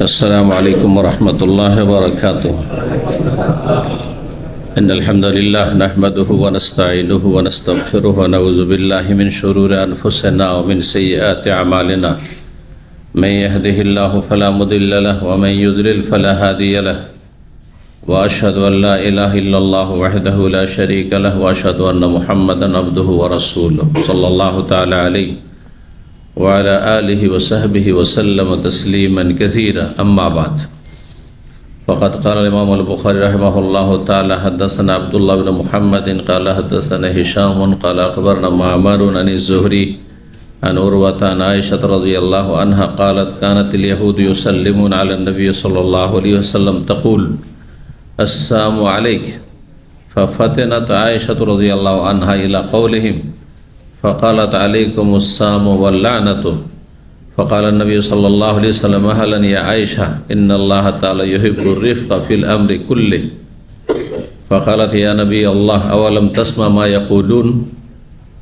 السلام عليكم ورحمة الله وبركاته. إن الحمد لله نحمده ونستعينه ونستغفره ونعوذ بالله من شرور أنفسنا ومن سيئات أعمالنا. من يهده الله فلا مضل له ومن يضلل فلا هادي له. وأشهد أن لا إله إلا الله وحده لا شريك له وأشهد أن محمدا عبده ورسوله صلى الله تعالى عليه وعلى آله وصحبه وسلم تسليما كثيرا. أما بعد، فقد قال الإمام البخاري رحمه الله تعالى: حدثنا عبد الله بن محمد قال حدثنا هشام قال أخبرنا معمر عن الزهري عن عروة عن عائشة رضي الله عنها قالت: كانت اليهود يسلمون على النبي صلى الله عليه وسلم تقول: السلام عليك. ففتنت عائشة رضي الله عنها إلى قولهم فقالت: عليكم السلام واللعنة. فقال النبي صلى الله عليه وسلم: أهلا يا عائشة، إن الله تعالى يحب الرفق في الأمر كله. فقالت: يا نبي الله، أولم تسمع ما يقولون؟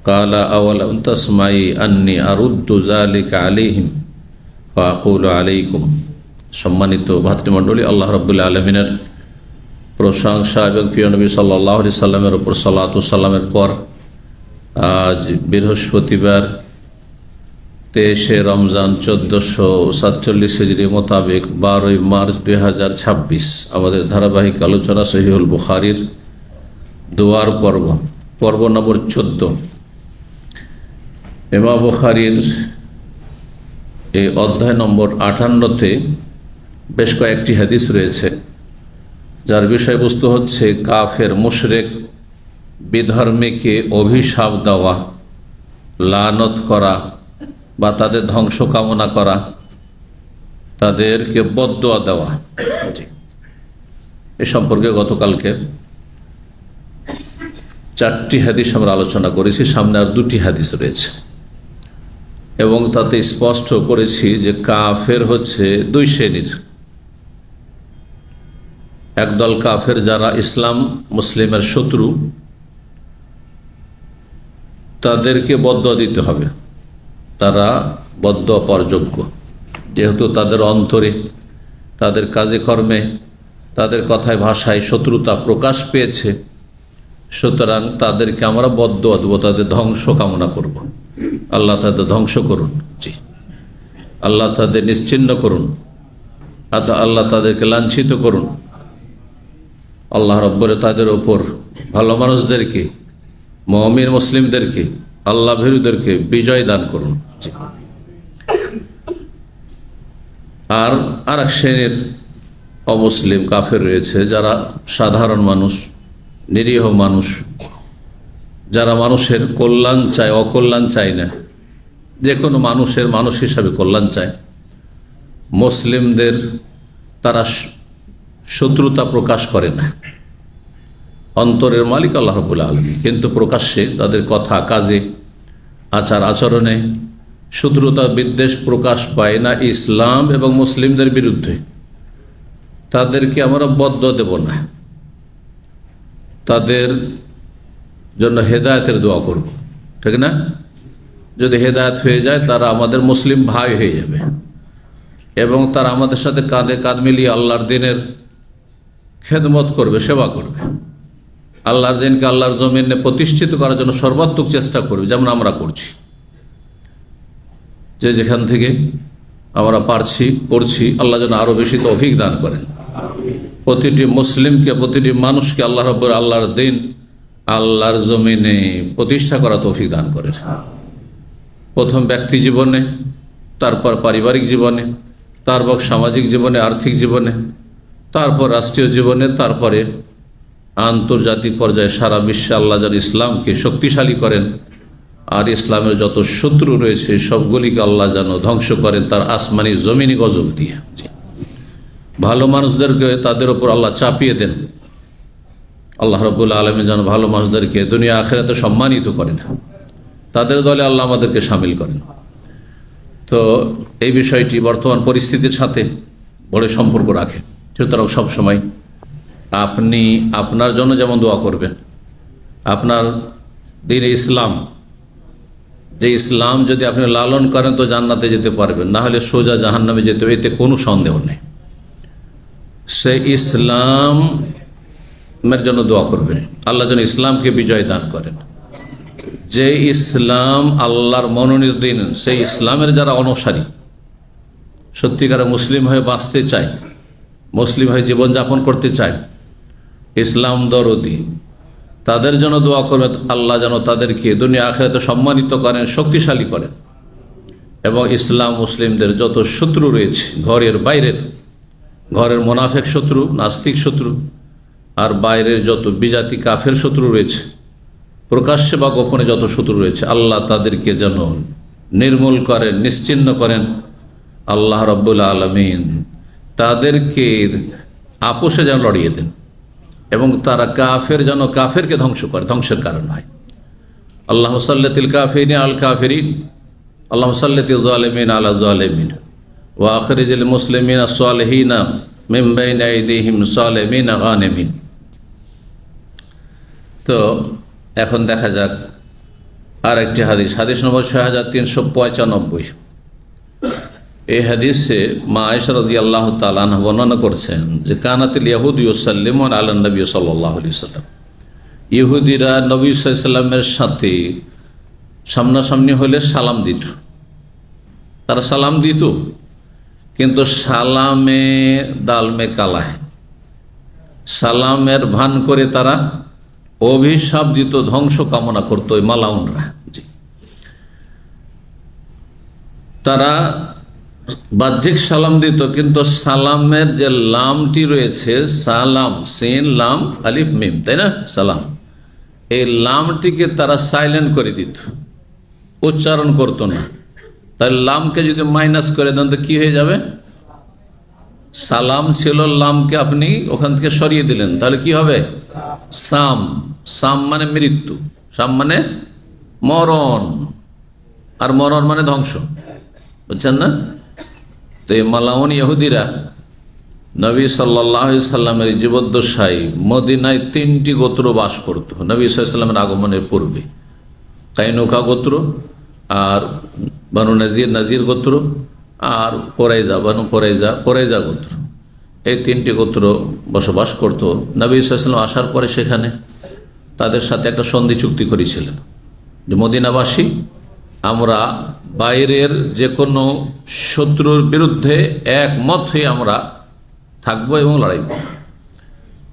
قال: أولم تسمعي أني أرد ذلك عليهم فأقول عليكم. সম্মানিত ভাতৃমণ্ডলী, আল্লাহ রাব্বুল আলামিনের প্রশংসা এবং প্রিয় নবী সাল্লাল্লাহু আলাইহি সাল্লামের উপর সালাত ও সালামের পর আজ বৃহস্পতিবার 23শে রমজান 1447 হিজরি মোতাবেক 12ই মার্চ 2026 আমাদের ধারাবাহিক আলোচনা সহিহুল বুখারীর দোয়ার পর্ব নম্বর 14। ইমাম বুখারীর এই অধ্যায় নম্বর 58-তে বেশ কয়েকটি হাদিস রয়েছে, যার বিষয়বস্তু হচ্ছে কাফের মুশরিক বিধর্মীকে অভিশাপ দেওয়া, লানত করা বা তাদের ধ্বংস কামনা করা, তাদেরকে বদদোয়া দেওয়া। এ সম্পর্কে গতকালকে 4টি হাদিস আমরা আলোচনা করেছি, সামনে আর 2টি হাদিস রয়েছে এবং তাতে স্পষ্ট করেছি যে কাফের হচ্ছে 2 শ্রেণীর। একদল কাফের যারা ইসলাম মুসলিমের শত্রু, তাদেরকে বদদোয়া দিতে হবে, তারা বদদোয়া পাওয়ার যোগ্য, যেহেতু তাদের অন্তরে, তাদের কাজে কর্মে, তাদের কথায় ভাষায় শত্রুতা প্রকাশ পেয়েছে। সুতরাং তাদেরকে আমরা বদদোয়া দেবো, তাদের ধ্বংস কামনা করব। আল্লাহ তাদের ধ্বংস করুন, জি, আল্লাহ তাদের নিশ্চিহ্ন করুন, আল্লাহ তাদেরকে লাঞ্ছিত করুন। আল্লাহ রব্বুল তাদের ওপর ভালো মানুষদেরকে, মুমিন মুসলিমদেরকে, আল্লাহ ভীরুদেরকে বিজয় দান করুন। আর এক শ্রেণীর অমুসলিম কাফের রয়েছে, যারা সাধারণ মানুষ, নিরীহ মানুষ, যারা মানুষের কল্যাণ চায়, অকল্যাণ চায় না, যে কোনো মানুষের মানুষ হিসাবে কল্যাণ চায়। মুসলিমদের তারা শত্রুতা প্রকাশ করে না, অন্তরের মালিক আল্লাহ রাব্বুল আলামিন, কিন্তু প্রকাশ্যে তাদের কথা, কাজে, আচার আচরণে শত্রুতা বিদ্বেষ প্রকাশ পায় না ইসলাম এবং মুসলিমদের বিরুদ্ধে। তাদেরকে আমরা বদদোয়া দেব না, তাদের জন্য হেদায়েতের দোয়া করব, ঠিক না? যদি হেদায়েত হয়ে যায়, তারা আমাদের মুসলিম ভাই হয়ে যাবে এবং তারা আমাদের সাথে কাঁধে কাঁধ মিলিয়ে আল্লাহর দ্বীনের খেদমত করবে, সেবা করবে, আল্লাহর দ্বীনকে আল্লাহর জমিনে প্রতিষ্ঠিত করার জন্য সর্বাত্মক চেষ্টা করবে, যেমন আমরা করছি। যে যেখান থেকে আমরা পারছি করছি, আল্লাহ যেন আরো বেশি তৌফিক দান করেন। প্রতিটি মুসলিমকে, প্রতিটি মানুষকে আল্লাহ রাব্বুল আল্লাহর দ্বীন আল্লাহর জমিনে প্রতিষ্ঠা করা তৌফিক দান করেন। প্রথম ব্যক্তি জীবনে, তারপর পারিবারিক জীবনে, তারপর সামাজিক জীবনে, আর্থিক জীবনে, তারপর রাষ্ট্রীয় জীবনে, তারপরে আন্তর্জাতিক পর্যায়ে সারা বিশ্বে আল্লাহ যেন ইসলামকে শক্তিশালী করেন আর ইসলামের যত শত্রু রয়েছে সবগুলিকে আল্লাহ যেন ধ্বংস করেন তার আসমানি জমিনি গজব দিয়ে। ভালো মানুষদেরকে তাদের উপর আল্লাহ চাপিয়ে দেন। আল্লাহ রাব্বুল আলামিন যেন ভালো মানুষদেরকে দুনিয়া আখিরাতে সম্মানিত করেন, তাদের দলে আল্লাহ আমাদেরকে শামিল করেন। তো এই বিষয়টি বর্তমান পরিস্থিতির সাথে বড় সম্পর্ক রাখে। সুতরাং সবসময় আপনি আপনার জন্য যেমন দোয়া করবেন, আপনার দ্বীন ইসলাম, যে ইসলাম যদি আপনি লালন করেন তো জান্নাতে যেতে পারবেন, না হলে সোজা জাহান্নামে যেতে হবে, এতে কোনো সন্দেহ নেই। সে ইসলামের জন্য দোয়া করবেন, আল্লাহ যেন ইসলামকে বিজয় দান করেন। যে ইসলাম আল্লাহর মনোনীত দিন, সেই ইসলামের যারা অনুসারী, সত্যিকারে মুসলিম হয়ে বাঁচতে চায়, মুসলিম হয়ে জীবনযাপন করতে চায়, ইসলাম দরদি, তাদের জন্য দোয়া করবেন আল্লাহ যেন তাদেরকে দুনিয়া আখিরাতে সম্মানিত করেন, শক্তিশালী করেন, এবং ইসলাম মুসলিমদের যত শত্রু রয়েছে, ঘরের বাইরের, ঘরের মোনাফেক শত্রু, নাস্তিক শত্রু, আর বাইরের যত বিজাতি কাফের শত্রু রয়েছে, প্রকাশ্যে বা গোপনে যত শত্রু রয়েছে, আল্লাহ তাদেরকে যেন নির্মূল করেন, নিশ্চিহ্ন করেন। আল্লাহ রাব্বুল আলামিন তাদেরকে আপোষে যেন লড়িয়ে দেন, এবং তারা কাফের যেন কাফেরকে ধ্বংস করে, ধ্বংসের কারণ হয়। আল্লাহ সাল্লাতিল কাফিরিন আল কাফিরিন, আল্লাহ সাল্লাতিল যালিমিন আলা যালিমিন, ওয়া আখরিজিল মুসলিমিনা সালিহিনা মিন বাইনি আইদিহিম সালিমিনা গানিমিন। তো এখন দেখা যাক আর একটি হাদিস, হাদিস নম্বর 6395। এই হাদিসে মা আয়েশা রাদিয়াল্লাহু তাআলা আনহা বর্ণনা করছেন যে কানাতিল ইয়াহুদু ইউসাল্লিমুনা আলা নবী সাল্লাল্লাহু আলাইহি ওয়াসাল্লাম, ইহুদিরা নবী সাল্লাল্লাহু আলাইহি ওয়াসাল্লামের সাথে সামনাসামনি হলে সালাম দিত। তারা সালাম দিত, কিন্তু সালামে দালমে কালায়, সালামের ভান করে তারা অভিশাপ দিত, ধ্বংস কামনা করতো ওই মালাউনরা। জি, তারা বাহ্যিক সালাম দিত, কিন্তু সালামের যে লামটি রয়েছে, সালাম সিন লাম আলিফ মিম, তাই না, সালাম, এই লামটিকে তারা সাইলেন্ট করে দিত, উচ্চারণ করতো না। তাই লামকে যদি মাইনাস করে দেন তো কি হয়ে যাবে? সালাম ছিল, লামকে আপনি ওখান থেকে সরিয়ে দিলেন, তাহলে কি হবে? সাম। সাম মানে মৃত্যু, সাম মানে মরণ, আর মরণ মানে ধ্বংস, বুঝছেন না? তো এই মালাউন ইহুদিরা নবী সাল্লাল্লাহু আলাইহি সাল্লামের জীবদ্দশায় মদিনায় 3টি গোত্র বাস করত নবী সাল্লাল্লাহু আলাইহি সাল্লামের আগমনের পূর্বে। কাইনুকা গোত্র, আর বানু নাজির গোত্র, আর কোরাইজা, বানু কোরাইজা গোত্র। এই 3টি গোত্র বসবাস করত। নবী সাল্লাল্লাহু আলাইহি সাল্লাম আসার পরে সেখানে তাদের সাথে একটা সন্ধি চুক্তি করেছিলেন যে মদিনাবাসী, আমরা বাইরের যে কোনো শত্রুর বিরুদ্ধে একমত হয়ে আমরা থাকবো এবং লড়াই করব।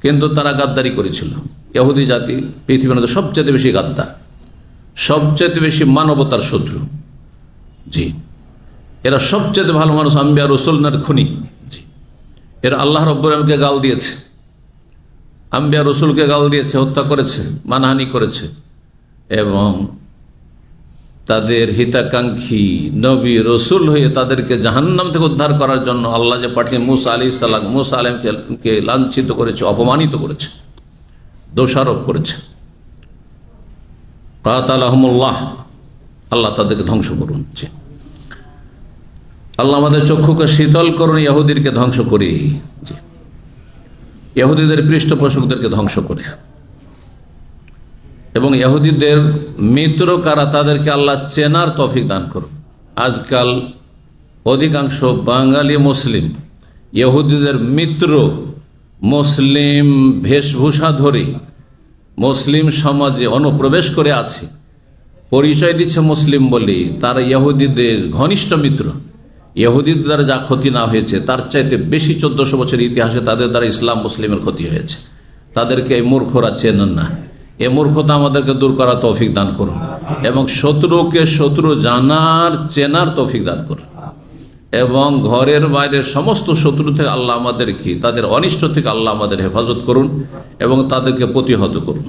কিন্তু তারা গাদ্দারি করেছিল। ইহুদি জাতি পৃথিবীর মধ্যে সবচেয়ে বেশি গাদ্দার, সবচেয়ে বেশি মানবতার শত্রু। জি, এরা সবচেয়ে ভালো মানুষ, আম্বিয়া রসুলের খুনি। জি, এরা আল্লাহ রাব্বুল আলামিনকে গাল দিয়েছে, আম্বিয়া রসুলকে গাল দিয়েছে, হত্যা করেছে, মানহানি করেছে, এবং তাদের হিতাকাঙ্ক্ষী নবী রসুল হয়ে তাদেরকে জাহান্নাম থেকে উদ্ধার করার জন্য আল্লাহ যে পাঠিয়ে মুসা আলাইহিস সালাম, মুসা আলাইহিসকে লাঞ্ছিত করেছে, অপমানিত করেছে, দোষারোপ করেছে। কাতালাহুমুল্লাহ, আল্লাহ তাদেরকে ধ্বংস করুন। আল্লাহ আমাদের চক্ষুকে শীতল করুন, ইহুদিদেরকে ধ্বংস করি, ইহুদিদের পৃষ্ঠপোষকদেরকে ধ্বংস করে, এবং ইহুদিদের মিত্র কারা তাদেরকে আল্লাহ চেনার তৌফিক দান করুন। আজকাল অধিকাংশ বাঙালি মুসলিম ইহুদিদের মিত্র, মুসলিম বেশভূষা ধরে মুসলিম সমাজে অনুপ্রবেশ করে আছে, পরিচয় দিচ্ছে মুসলিম বলে, তারা ইহুদিদের ঘনিষ্ঠ মিত্র। ইহুদিদের দ্বারা যা ক্ষতি না হয়েছে তার চাইতে বেশি 1400 বছর ইতিহাসে তাদের দ্বারা ইসলাম মুসলিমের ক্ষতি হয়েছে। তাদেরকে এই মূর্খরা চেনেন না। এ মূর্খতা আমাদেরকে দূর করার তৌফিক দান করুন, এবং শত্রুকে শত্রু জানার চেনার তৌফিক দান করুন, এবং ঘরের বাইরের সমস্ত শত্রু থেকে আল্লাহ আমাদেরকে, তাদের অনিষ্ট থেকে আল্লাহ আমাদের হেফাজত করুন, এবং তাদেরকে প্রতিহত করুন।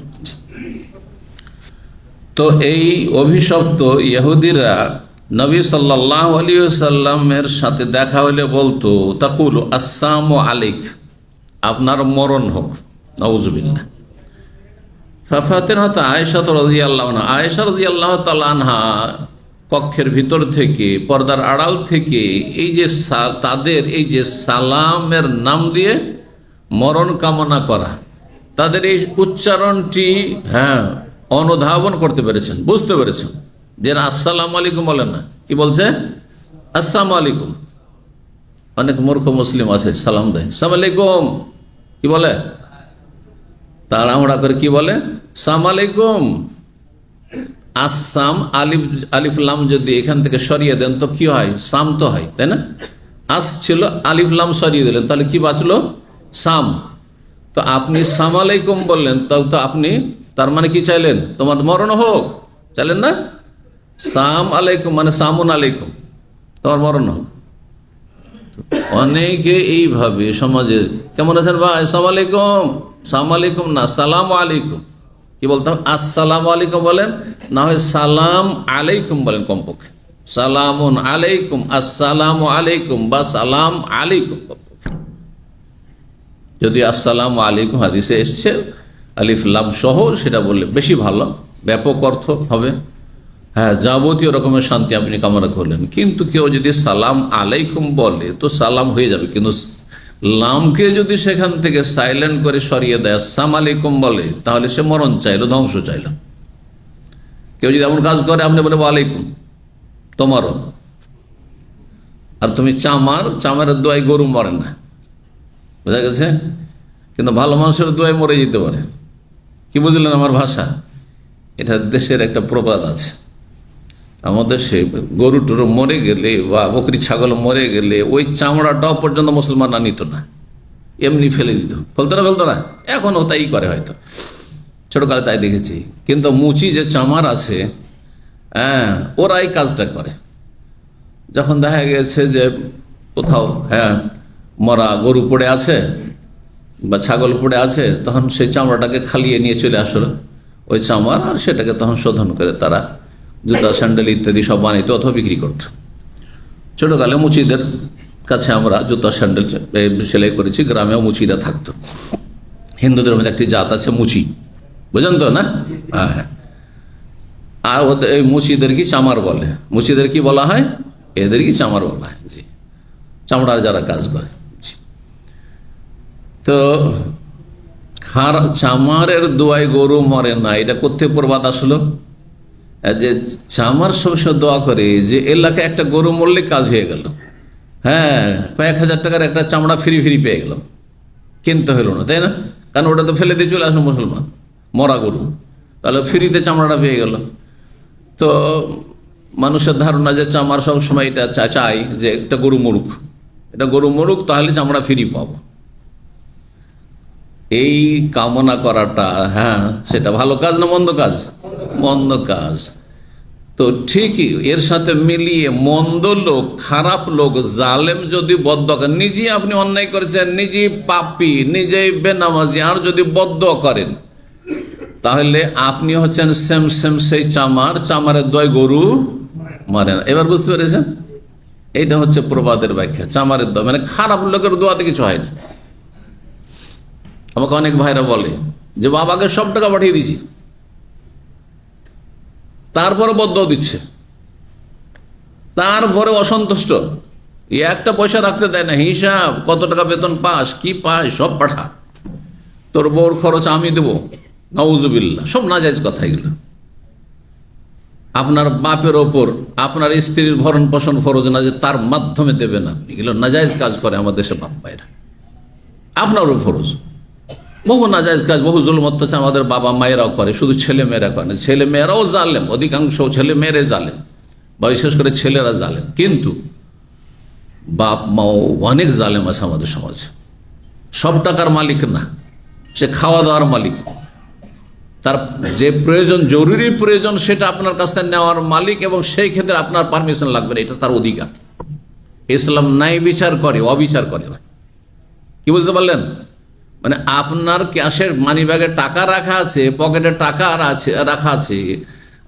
তো এই অভিশপ্ত ইহুদিরা নবী সাল্লাল্লাহু আলাইহি ওয়াসাল্লামের সাথে দেখা হলে বলতো, তাকুলু আসসালামু আলাইক, আপনার মরণ হোক, নাউযুবিল্লাহ। ফাতিমাতুন আয়েশা রাদিয়াল্লাহু আনহা, আয়েশা রাদিয়াল্লাহু তাআলা আনহা কক্ষের ভিতর থেকে, পর্দার আড়াল থেকে এই যে তাদের এই যে সালামের নাম দিয়ে মরণ কামনা করা, তাদের এই উচ্চারণটি অনুধাবন করতে পেরেছেন, বুঝতে পেরেছেন যে আসসালামু আলাইকুম বলেন না, কি বলছে? আসসালামু আলাইকুম। অনেক মূর্খ মুসলিম আছে, সালাম দেয় সালাম আলাইকুম, কি বলে তাড়াহুড়া করে, কি বলে সালাম আলাইকুম। আসাম আলিফ লাম যদি এখান থেকে সরিয়ে দেন তো কি হয়, সাম তো হয়, তাই না? আস ছিল, আলিফ লাম সরিয়ে দিলেন, তাহলে কি বাঁচলো, সাম। তো আপনি সাম আলাইকুম বললেন, তো আপনি তার মানে কি চাইলেন, তোমার মরণ হোক চাইলেন না? সাম আলাইকুম মানে সামুন আলাইকুম, তোমার মরণ হোক। অনেকে এইভাবে সমাজে, কেমন আছেন ভাই, সালাম আলাইকুম, সালাম আলাইকুম না, সালাম আলাইকুম। কি বলতে হবে, আসসালাম আলাইকুম বলেন, না হয় সালাম আলাইকুম বলেন কমপক্ষে। সালামুন আলাইকুম, আসসালামু আলাইকুম বা সালাম আলাইকুম। যদি আসসালামু আলাইকুম হাদিসে এসছে আলিফ লাম সহ, সেটা বললে বেশি ভালো, ব্যাপক অর্থ হবে। হ্যাঁ, যাবতীয় রকমের শান্তি আপনি কামনা করলেন। কিন্তু কেউ যদি সালাম আলাইকুম বলে তো সালাম হয়ে যাবে, কিন্তু লামকে যদি সেখান থেকে সাইলেন্ট করে সরিয়ে দেয়, আসসালাম আলাইকুম বলে, তাহলে সে মরণ চাইলো, ধ্বংস চাইলো। কেউ যদি এমন কাজ করে, আপনি বলে ওয়ালাইকুম, তো মরণ। আর তুমি চামারের দোয়ায় গরু মরে না, বোঝা গেছে? কিন্তু ভালো মানুষের দোয়ায় মরে যেতে পারে। কি বুঝলেন আমার ভাষা? এটা দেশের একটা প্রবাদ আছে, আমাদের সে গরু টরু মরে গেলে বা বকরি ছাগল মরে গেলে ওই চামড়াটাও পর্যন্ত মুসলমানরা নিত না, এমনি ফেলে দিত। ফেলতো না? এখনও তাই করে, হয়তো ছোটকালে তাই দেখেছি। কিন্তু মুচি যে চামার আছে, হ্যাঁ, ওরা এই কাজটা করে। যখন দেখা গেছে যে কোথাও মরা গরু পড়ে আছে বা ছাগল পড়ে আছে, তখন সেই চামড়াটাকে খালিয়ে নিয়ে চলে আসলো ওই চামড়া, আর সেটাকে তখন শোধন করে তারা জুতা স্যান্ডেল ইত্যাদি সব বানাইতো অথবা বিক্রি করত। ছোটকালে মুচিদের কাছে আমরা জুতা স্যান্ডেল সেলাই করেছি, গ্রামেও মুচিরা থাকতো। হিন্দুদের মধ্যে একটি জাত আছে মুচি, বুঝলেন তো না? হ্যাঁ, আর ওদের এই মুচিদের কি চামার বলে, মুচিদের কি বলা হয়, এদের কি চামার বলা হয়। জি, চামড়ার যারা কাজ করে। তো চামারের দোয়ায় গরু মরে না, এটা কোথেকে প্রবাদ আসলো? যে চামার সবসময় দোয়া করে যে এলাকায় একটা গরু মরলে কাজ হয়ে গেল, হ্যাঁ, কয়েক হাজার টাকার একটা চামড়া ফ্রি পেয়ে গেলাম, কিনতে হলো না, তাই না? কারণ ওটা তো ফেলে দিয়ে চলে আসলো মুসলমান, মরা গরু, তাহলে ফ্রিতে চামড়াটা পেয়ে গেল। তো মানুষের ধারণা যে চামার সবসময় এটা চাই যে একটা গরু মরুক, তাহলে চামড়া ফ্রি পাবো। এই কামনা করাটা, হ্যাঁ, সেটা ভালো কাজ না মন্দ কাজ? মন্দ কাজ। তো ঠিকই এর সাথে মিলিয়ে মন্দ লোক, খারাপ লোক, জালেম যদি বদদোয়া করেন, নিজে আপনি অন্যায় করেছেন, নিজেই পাপী, নিজেই বেনামাজি, আর যদি বদদোয়া করেন, তাহলে আপনি হচ্ছেন সেম সেই চামারের দোয়ায় গরু মারে না। এবার বুঝতে পেরেছেন? এইটা হচ্ছে প্রবাদের ব্যাখ্যা। চামারের দোয়া মানে খারাপ লোকের দোয়াতে কিছু হয় না। আমাকে অনেক ভাইরা বলে যে বাবাকে সব টাকা পাঠিয়ে দিছি, তারপরে বদদোয়া দিচ্ছে, তারপরে অসন্তুষ্ট, একটা পয়সা রাখতে দেয় না, হিসাব কত টাকা বেতন পাস, কি পাস, সব পাঠা, তোর বউর খরচ আমি দেবো, নাউজুবিল্লাহ, সব নাজায়েজ কথা এগুলো। আপনার বাপের ওপর আপনার স্ত্রীর ভরণ পোষণ ফরজ না, যে তার মাধ্যমে দেবেন আপনি, এগুলো নাজায়েজ কাজ করে আমার দেশের বাপ ভাইরা। আপনারও ফরজ, বহু নাজায়েজ কাজ, বহু জুলুম অত্যাচার আমাদের বাবা মায়েরাও করে, শুধু ছেলে মেয়েরা করে না, ছেলে মেয়েরাও জালেম, অধিকাংশ ছেলে মেয়েরাই জালেম, বা বিশেষ করে ছেলেরা জালেম। কিন্তু বাপ মাও অনেক জালেম আছে আমাদের সমাজ। সব টাকার মালিক না, সে খাওয়া দাওয়ার মালিক, তার যে প্রয়োজন, জরুরি প্রয়োজন, সেটা আপনার কাছ থেকে নেওয়ার মালিক, এবং সেই ক্ষেত্রে আপনার পারমিশন লাগবে না, এটা তার অধিকার। ইসলাম ন্যায় বিচার করে, অবিচার করে না। কি বুঝতে পারলেন? মানে আপনার ক্যাশের মানি ব্যাগে টাকা রাখা আছে, পকেটে টাকা রাখা আছে,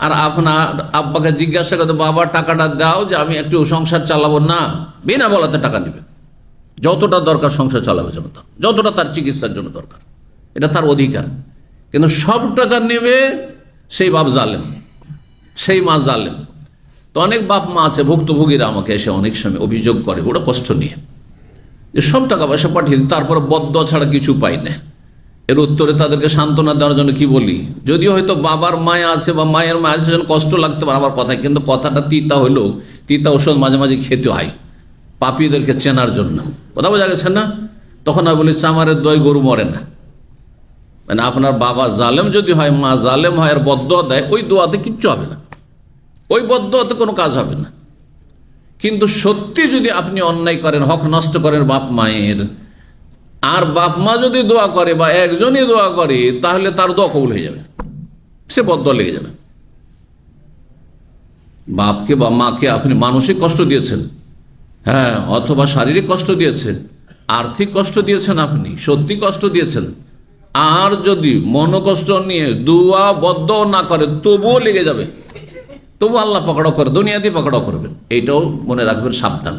আর আপনার আব্বাকে জিজ্ঞাসা করতে, বাবা টাকাটা দাও যে আমি একটু সংসার চালাবো, না, বিনা বলাতে টাকা নেবে, যতটা দরকার সংসার চালাবে জন্য, যতটা তার চিকিৎসার জন্য দরকার, এটা তার অধিকার। কিন্তু সব টাকা নেবে সেই বাপ জালেম, সেই মা জালেম। তো অনেক বাপ মা আছে, ভুক্তভোগীরা আমাকে এসে অনেক সময় অভিযোগ করে, ওরা কষ্ট নিয়ে, যে সব টাকা পয়সা পাঠিয়ে দিই, তারপরে বদদোয়া ছাড়া কিছু পাই না। এর উত্তরে তাদেরকে সান্ত্বনা দেওয়ার জন্য কি বলি, যদিও হয়তো বাবার মায়া আছে বা মায়ের মায়া আছে, কষ্ট লাগতে পারে আমার কথায়, কিন্তু কথাটা তিতা হইলেও, তিতা ওষুধ মাঝে মাঝে খেতে হয়, পাপীদেরকে চেনার জন্য। কথা বোঝা গেছে না? তখন আমি বলি চামারের দোয়ায় গরু মরে না। মানে আপনার বাবা জালেম যদি হয়, মা জালেম হয় আর বদদোয়া দেয়, ওই দোয়াতে কিচ্ছু হবে না, ওই বদদোয়াতে কোনো কাজ হবে না। কিন্তু সত্যি যদি আপনি অন্যায় করেন, হক নষ্ট করেন বাপ মায়ের, আর বাপ মা যদি দোয়া করে বা একজনই দোয়া করে, তাহলে তার দোয়া কবুল হয়ে যাবে, সে বদদোয়া লেগে যাবে। বাপকে বা মাকে আপনি মানসিক কষ্ট দিয়েছেন, হ্যাঁ, অথবা শারীরিক কষ্ট দিয়েছেন, আর্থিক কষ্ট দিয়েছেন, আপনি সত্যি কষ্ট দিয়েছেন, আর যদি মনোকষ্ট নিয়ে দোয়া বদদোয়া না করে তবুও লেগে যাবে, তবু আল্লাহ পাকড়াও করে, দুনিয়াতেই পাকড়াও করবেন। এইটাও মনে রাখবেন, সাবধান,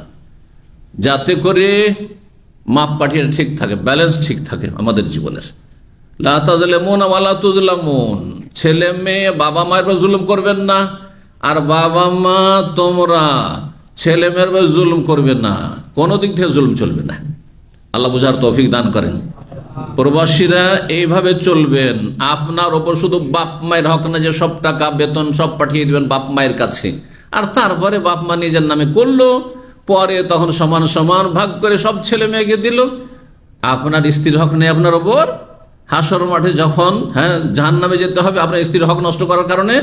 যাতে করে মাপ পাঠিয়ে ঠিক থাকে, ব্যালেন্স ঠিক থাকে আমাদের জীবনের। লা তাজলিমুনা ওয়া লা তুজলামুন, ছেলে মেয়ে বাবা মায়ের উপর জুলুম করবেন না, আর বাবা মা তোমরা ছেলে মেয়ের উপর জুলুম করবে না, কোনো দিক থেকে জুলুম চলবে না। আল্লাহ বুঝার তৌফিক দান করেন। প্রবাসীরা এইভাবে চলবেন, আপনার ওপর শুধু বাপ মায়ের হক না যে সব টাকা বেতন সব পাঠিয়ে দিবেন বাপ মায়ের কাছে, আর তারপরে বাপ মা নিজের নামে করলো, পরে তখন সমান সমান ভাগ করে সব ছেলে মেয়েকে দিল। আপনার স্ত্রীর হক নেই আপনার ওপর। হাসর মাঠে যখন জাহান্নামে যেতে হবে আপনার স্ত্রীর হক নষ্ট করার কারণে,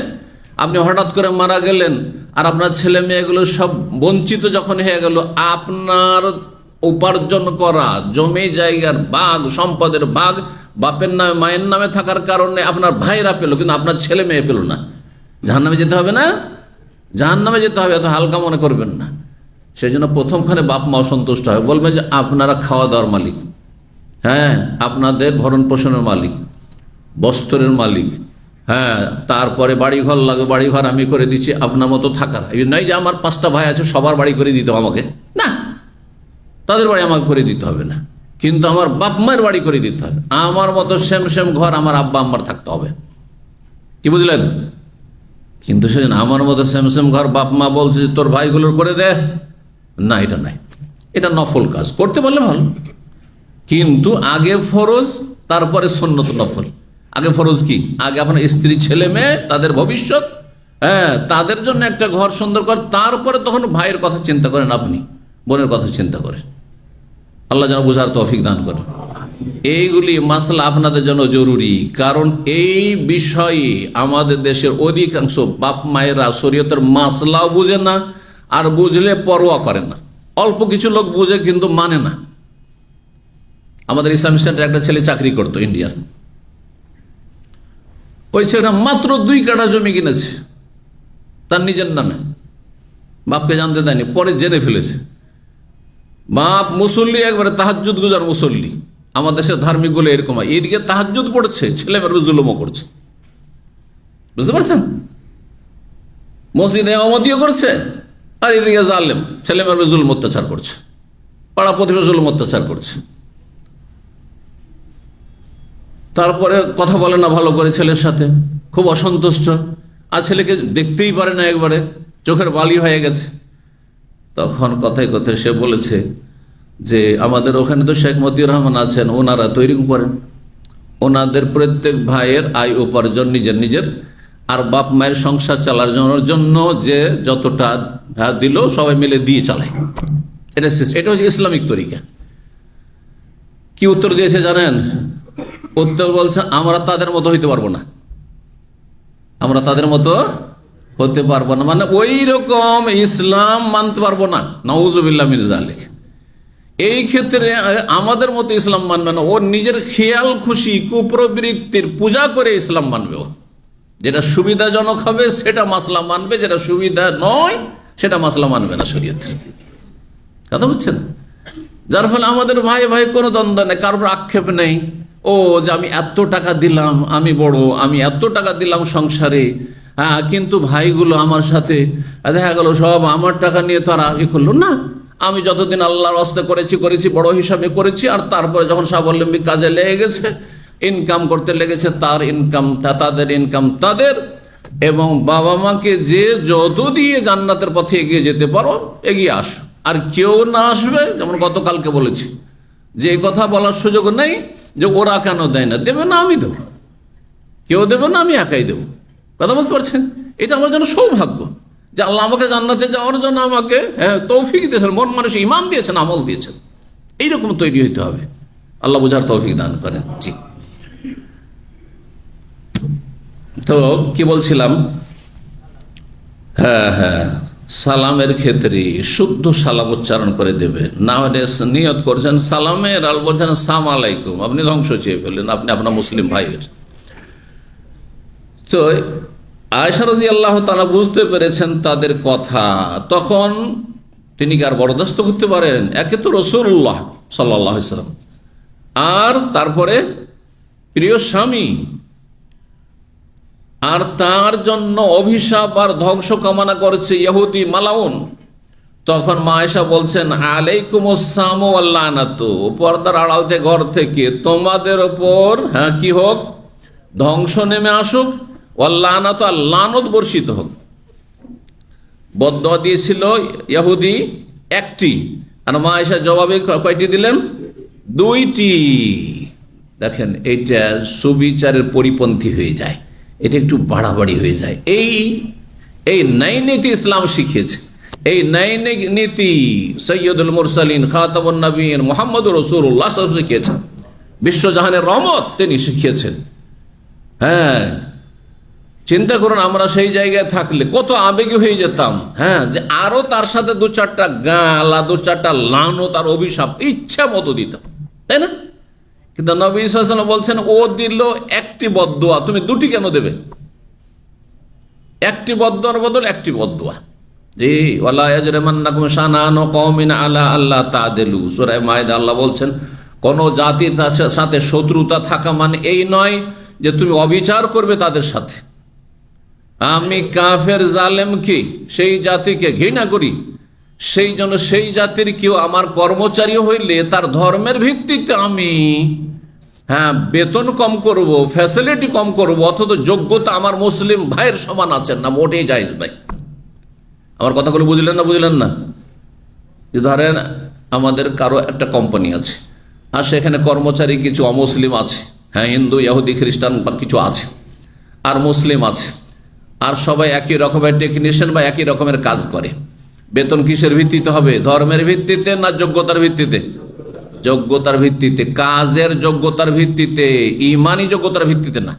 আপনি হঠাৎ করে মারা গেলেন আর আপনার ছেলে মেয়েগুলো সব বঞ্চিত যখন হয়ে গেল, আপনার উপার্জন করা জমি জায়গার ভাগ, সম্পদের ভাগ বাপের নামে মায়ের নামে থাকার কারণে আপনার ভাইরা পেল, কিন্তু আপনার ছেলে মেয়ে পেল না। জাহান্নামে যেতে হবে না? জাহান্নামে যেতে হবে, এত হালকা মনে করবেন না। সেই জন্য প্রথমখানে বাপ মা অসন্তুষ্ট হয়, বলবে যে আপনারা খাওয়া দাওয়ার মালিক, হ্যাঁ, আপনাদের ভরণ পোষণের মালিক, বস্ত্রের মালিক, হ্যাঁ, তারপরে বাড়িঘর লাগবে, বাড়িঘর আমি করে দিচ্ছি, আপনার মতো থাকার। এই নয় যে আমার 5টা ভাই আছে সবার বাড়ি করে দিতে হবে আমাকে, না, তাদের বাড়ি আমাকে করে দিতে হবে না, কিন্তু আমার বাপ মায়ের বাড়ি করে দিতে হবে। আমার মতো সেম সেম ঘর আমার আব্বা আম্মার থাকতে হবে, কি বুঝলেন? কিন্তু সেজন্য আমার মতো সেম সেম ঘর বাপ মা বলছে যে তোর ভাইগুলোর করে দে, না, এটা নাই, এটা নফল কাজ, করতে পারলে ভালো, কিন্তু আগে ফরজ তারপরে সুন্নত নফল। আগে ফরজ কি? আগে আপনার স্ত্রী ছেলে মেয়ে তাদের ভবিষ্যৎ, হ্যাঁ, তাদের জন্য একটা ঘর সুন্দর কর, তারপরে তখন ভাইয়ের কথা চিন্তা করেন, আপনি বোনের কথা চিন্তা করেন। আল্লাহ যেন বুঝার তৌফিক দান করেন। এইগুলি মাসলা আপনাদের জন্য জরুরি, কারণ এই বিষয়ে আমাদের দেশের অধিকাংশ বাপ মায়েরা শরীয়তের মাসলাও বুঝে না, আর বুঝলে পরোয়া করে না। অল্প কিছু লোক বুঝে কিন্তু মানে না। আমাদের ইসলামিক সেন্টারে একটা ছেলে চাকরি করতো ইন্ডিয়ার, ওই ছেলেটা মাত্র 2 কাঠা জমি কিনেছে তার নিজের নামে, বাপকে জানতে দেয়নি, পরে জেনে ফেলেছে। বাপ মুসল্লি, একবারে তাহাজ্জুদ গুজার মুসল্লি। আমাদের দেশের ধার্মিক গুলো এরকম হয়, এইদিকে তাহাজ্জুদ পড়ছে, ছেলে মেয়ের জুলুমও করছে, বুঝতে পারছেন? মসজিদে ইমামতিও করছে, আর এদিকে জালেম ছেলে মেয়ের জুলুম অত্যাচার করছে, পাড়া প্রতিবেশী জুলুম অত্যাচার করছে। তারপরে কথা বলে না ভালো করে ছেলের সাথে, খুব অসন্তুষ্ট, আর ছেলেকে দেখতেই পারে না, একবারে চোখের বালি হয়ে গেছে। তখন কথায় কথায় সে বলেছে যে আমাদের ওখানে তো শেখ মতিউর রহমান আছেন, ওনারা তৈরি করেন, ওনাদের প্রত্যেক ভাইয়ের আয় উপার্জন নিজের নিজের, আর বাপ মায়ের সংসার চালানোর জন্য যে যতটা দিল সবাই মিলে দিয়ে চালায়, এটা হচ্ছে ইসলামিক তরিকা। কি উত্তর দিয়েছে জানেন? উত্তর বলছে আমরা তাদের মতো হইতে পারবো না, আমরা তাদের মতো হতে পারবো না, মানে ওই রকম ইসলাম মানতে পারবো না, নাউজুবিল্লাহ মিন যালিক। এই ক্ষেত্রে আমাদের মতো ইসলাম মানবে না, ও নিজের খেয়াল খুশি কুপ্রবৃত্তির পূজা করে ইসলাম মানবে। ও যেটা সুবিধাজনক হবে সেটা মাসলা মানবে, যেটা সুবিধা নয় সেটা মাসলা মানবে না শরীয়তের। কথা বুঝছেন? যার ফলে আমাদের ভাই ভাই কোনো দ্বন্দ্ব নেই, কারোর আক্ষেপ নেই। ও যে আমি এত টাকা দিলাম, আমি বড়, আমি এত টাকা দিলাম সংসারে, হ্যাঁ, কিন্তু ভাইগুলো আমার সাথে দেখা গেল সব আমার টাকা নিয়ে তারা করলো না। আমি যতদিন আল্লাহর রাস্তায় করেছি বড় হিসাবে করেছি, আর তারপরে যখন স্বাবলম্বী কাজে লেগে গেছে, ইনকাম করতে লেগেছে, তার ইনকাম তাদের ইনকাম তাদের, এবং বাবা মাকে যে যত দিয়ে জান্নাতের পথে এগিয়ে যেতে পারো এগিয়ে আস। আর কেউ না আসবে, যেমন গতকালকে বলেছি যে এই কথা বলার সুযোগ নেই যে ওরা কেন দেয় না, দেবে না আমি দেবো, কেউ দেবে না আমি একাই দেবো। কথা বুঝতে পারছেন? এটা আমার জন্য সৌভাগ্য যে আল্লাহ আমাকে জান্নাতে যাওয়ার জন্য আমাকে তৌফিক দিয়েছেন, মন মানুষ ইমান দিয়েছেন, আমল দিয়েছেন। এইরকম তৈরি হইতে হবে। আল্লাহ বুঝার তৌফিক দান করেন। জি, তো কি বলছিলাম? হ্যাঁ, সালামের ক্ষেত্রে শুদ্ধ সালাম উচ্চারণ করে দেবে, না হলে নিয়ত করছেন সালামের আর বলছেন সালাম আলাইকুম, আপনি ধ্বংস চেয়ে ফেললেন, আপনি আপনার মুসলিম ভাইয়ের। তো আয়েশা রাদিয়াল্লাহু তাআলা বুঝতে পেরেছেন তাদের কথা, তখন তিনি কি আর বরদাস্ত করতে পারেন? একে তো রাসূলুল্লাহ সাল্লাল্লাহু আলাইহি ওয়াসাল্লাম, আর তারপরে প্রিয় স্বামী, আর তার জন্য অভিশাপ আর ধ্বংস কামনা করছে ইহুদি মালাউন। তখন মা আয়েশা বলছেন আলাইকুমুস সালাম ওয়াল লানাতু, পর্দার আড়াল থেকে ঘর থেকে তোমাদের ওপর কি হোক, ধ্বংস নেমে আসুক, ওয়াল লানাতু, আর লানত বর্ষিত হোক। বদদুয়া দিয়েছিল ইহুদি একটি, আর মা আয়েশা জবাবে কয়টি দিলেন? দুইটি। দেখেন, এইটা সুবিচারের পরিপন্থী হয়ে যায়, এটা একটু বাড়াবাড়ি হয়ে যায়। এই ন্যায় নীতি ইসলাম শিখিয়েছে, এই ন্যায় নীতি সৈয়দুল মুরসালিন খাতামুন নবীন মুহাম্মদুর রাসূলুল্লাহ সাল্লাল্লাহু আলাইহি ওয়াসাল্লাম শিখিয়েছেন, বিশ্বজাহানের রহমত তিনি শিখিয়েছেন। হ্যাঁ, চিন্তা করুন, আমরা সেই জায়গায় থাকলে কত আবেগী হয়ে যেতাম। হ্যাঁ, যে আরো তার সাথে দু চারটা গালা, দু চারটা লানত আর অভিশাপ ইচ্ছা মতো দিতাম, তাই না? কিন্তু নবী সাল্লাল্লাহু আলাইহি ওয়াসাল্লাম বলছেন ও দিল একটি বদদুয়া, তুমি দুটি কেন দেবে? একটি বদদুয়ার বদল একটি বদদুয়া। জি, ওয়ালা ইয়াজরিমান্নাকুম শানানু কওমিন আলা আল্লা তা'দিলু, সূরা মায়েদা আল্লাহ বলছেন কোন জাতির সাথে শত্রুতা থাকা মানে এই নয় যে তুমি অবিচার করবে তাদের সাথে। আমি কাফের জালেমকে, সেই জাতিকে ঘৃণা করি, সেই জন্য সেই জাতির কেউ আমার কর্মচারী হইলে তার ধর্মের ভিত্তিতে আমি বেতন কম করব, ফ্যাসিলিটি কম করব, অথচ যোগ্যতা আমার মুসলিম ভাইয়ের সমান আছেন না, মোটেই জায়েজ নাই। আমার কথাগুলো বুঝলেন না? যে ধরেন আমাদের কারো একটা কোম্পানি আছে, আর সেখানে কর্মচারী কিছু অমুসলিম আছে, হিন্দু, ইহুদি, খ্রিস্টান বা কিছু আছে, আর মুসলিম আছে, আর সবাই একই রকমের টেকনিশিয়ান বা একই রকমের কাজ করে। বেতন কিসের ভিত্তিতে হবে? ধর্মের ভিত্তিতে না যোগ্যতার ভিত্তিতে? যোগ্যতার ভিত্তিতে, কাজের যোগ্যতার ভিত্তিতে, ইমানি যোগ্যতার ভিত্তিতে না।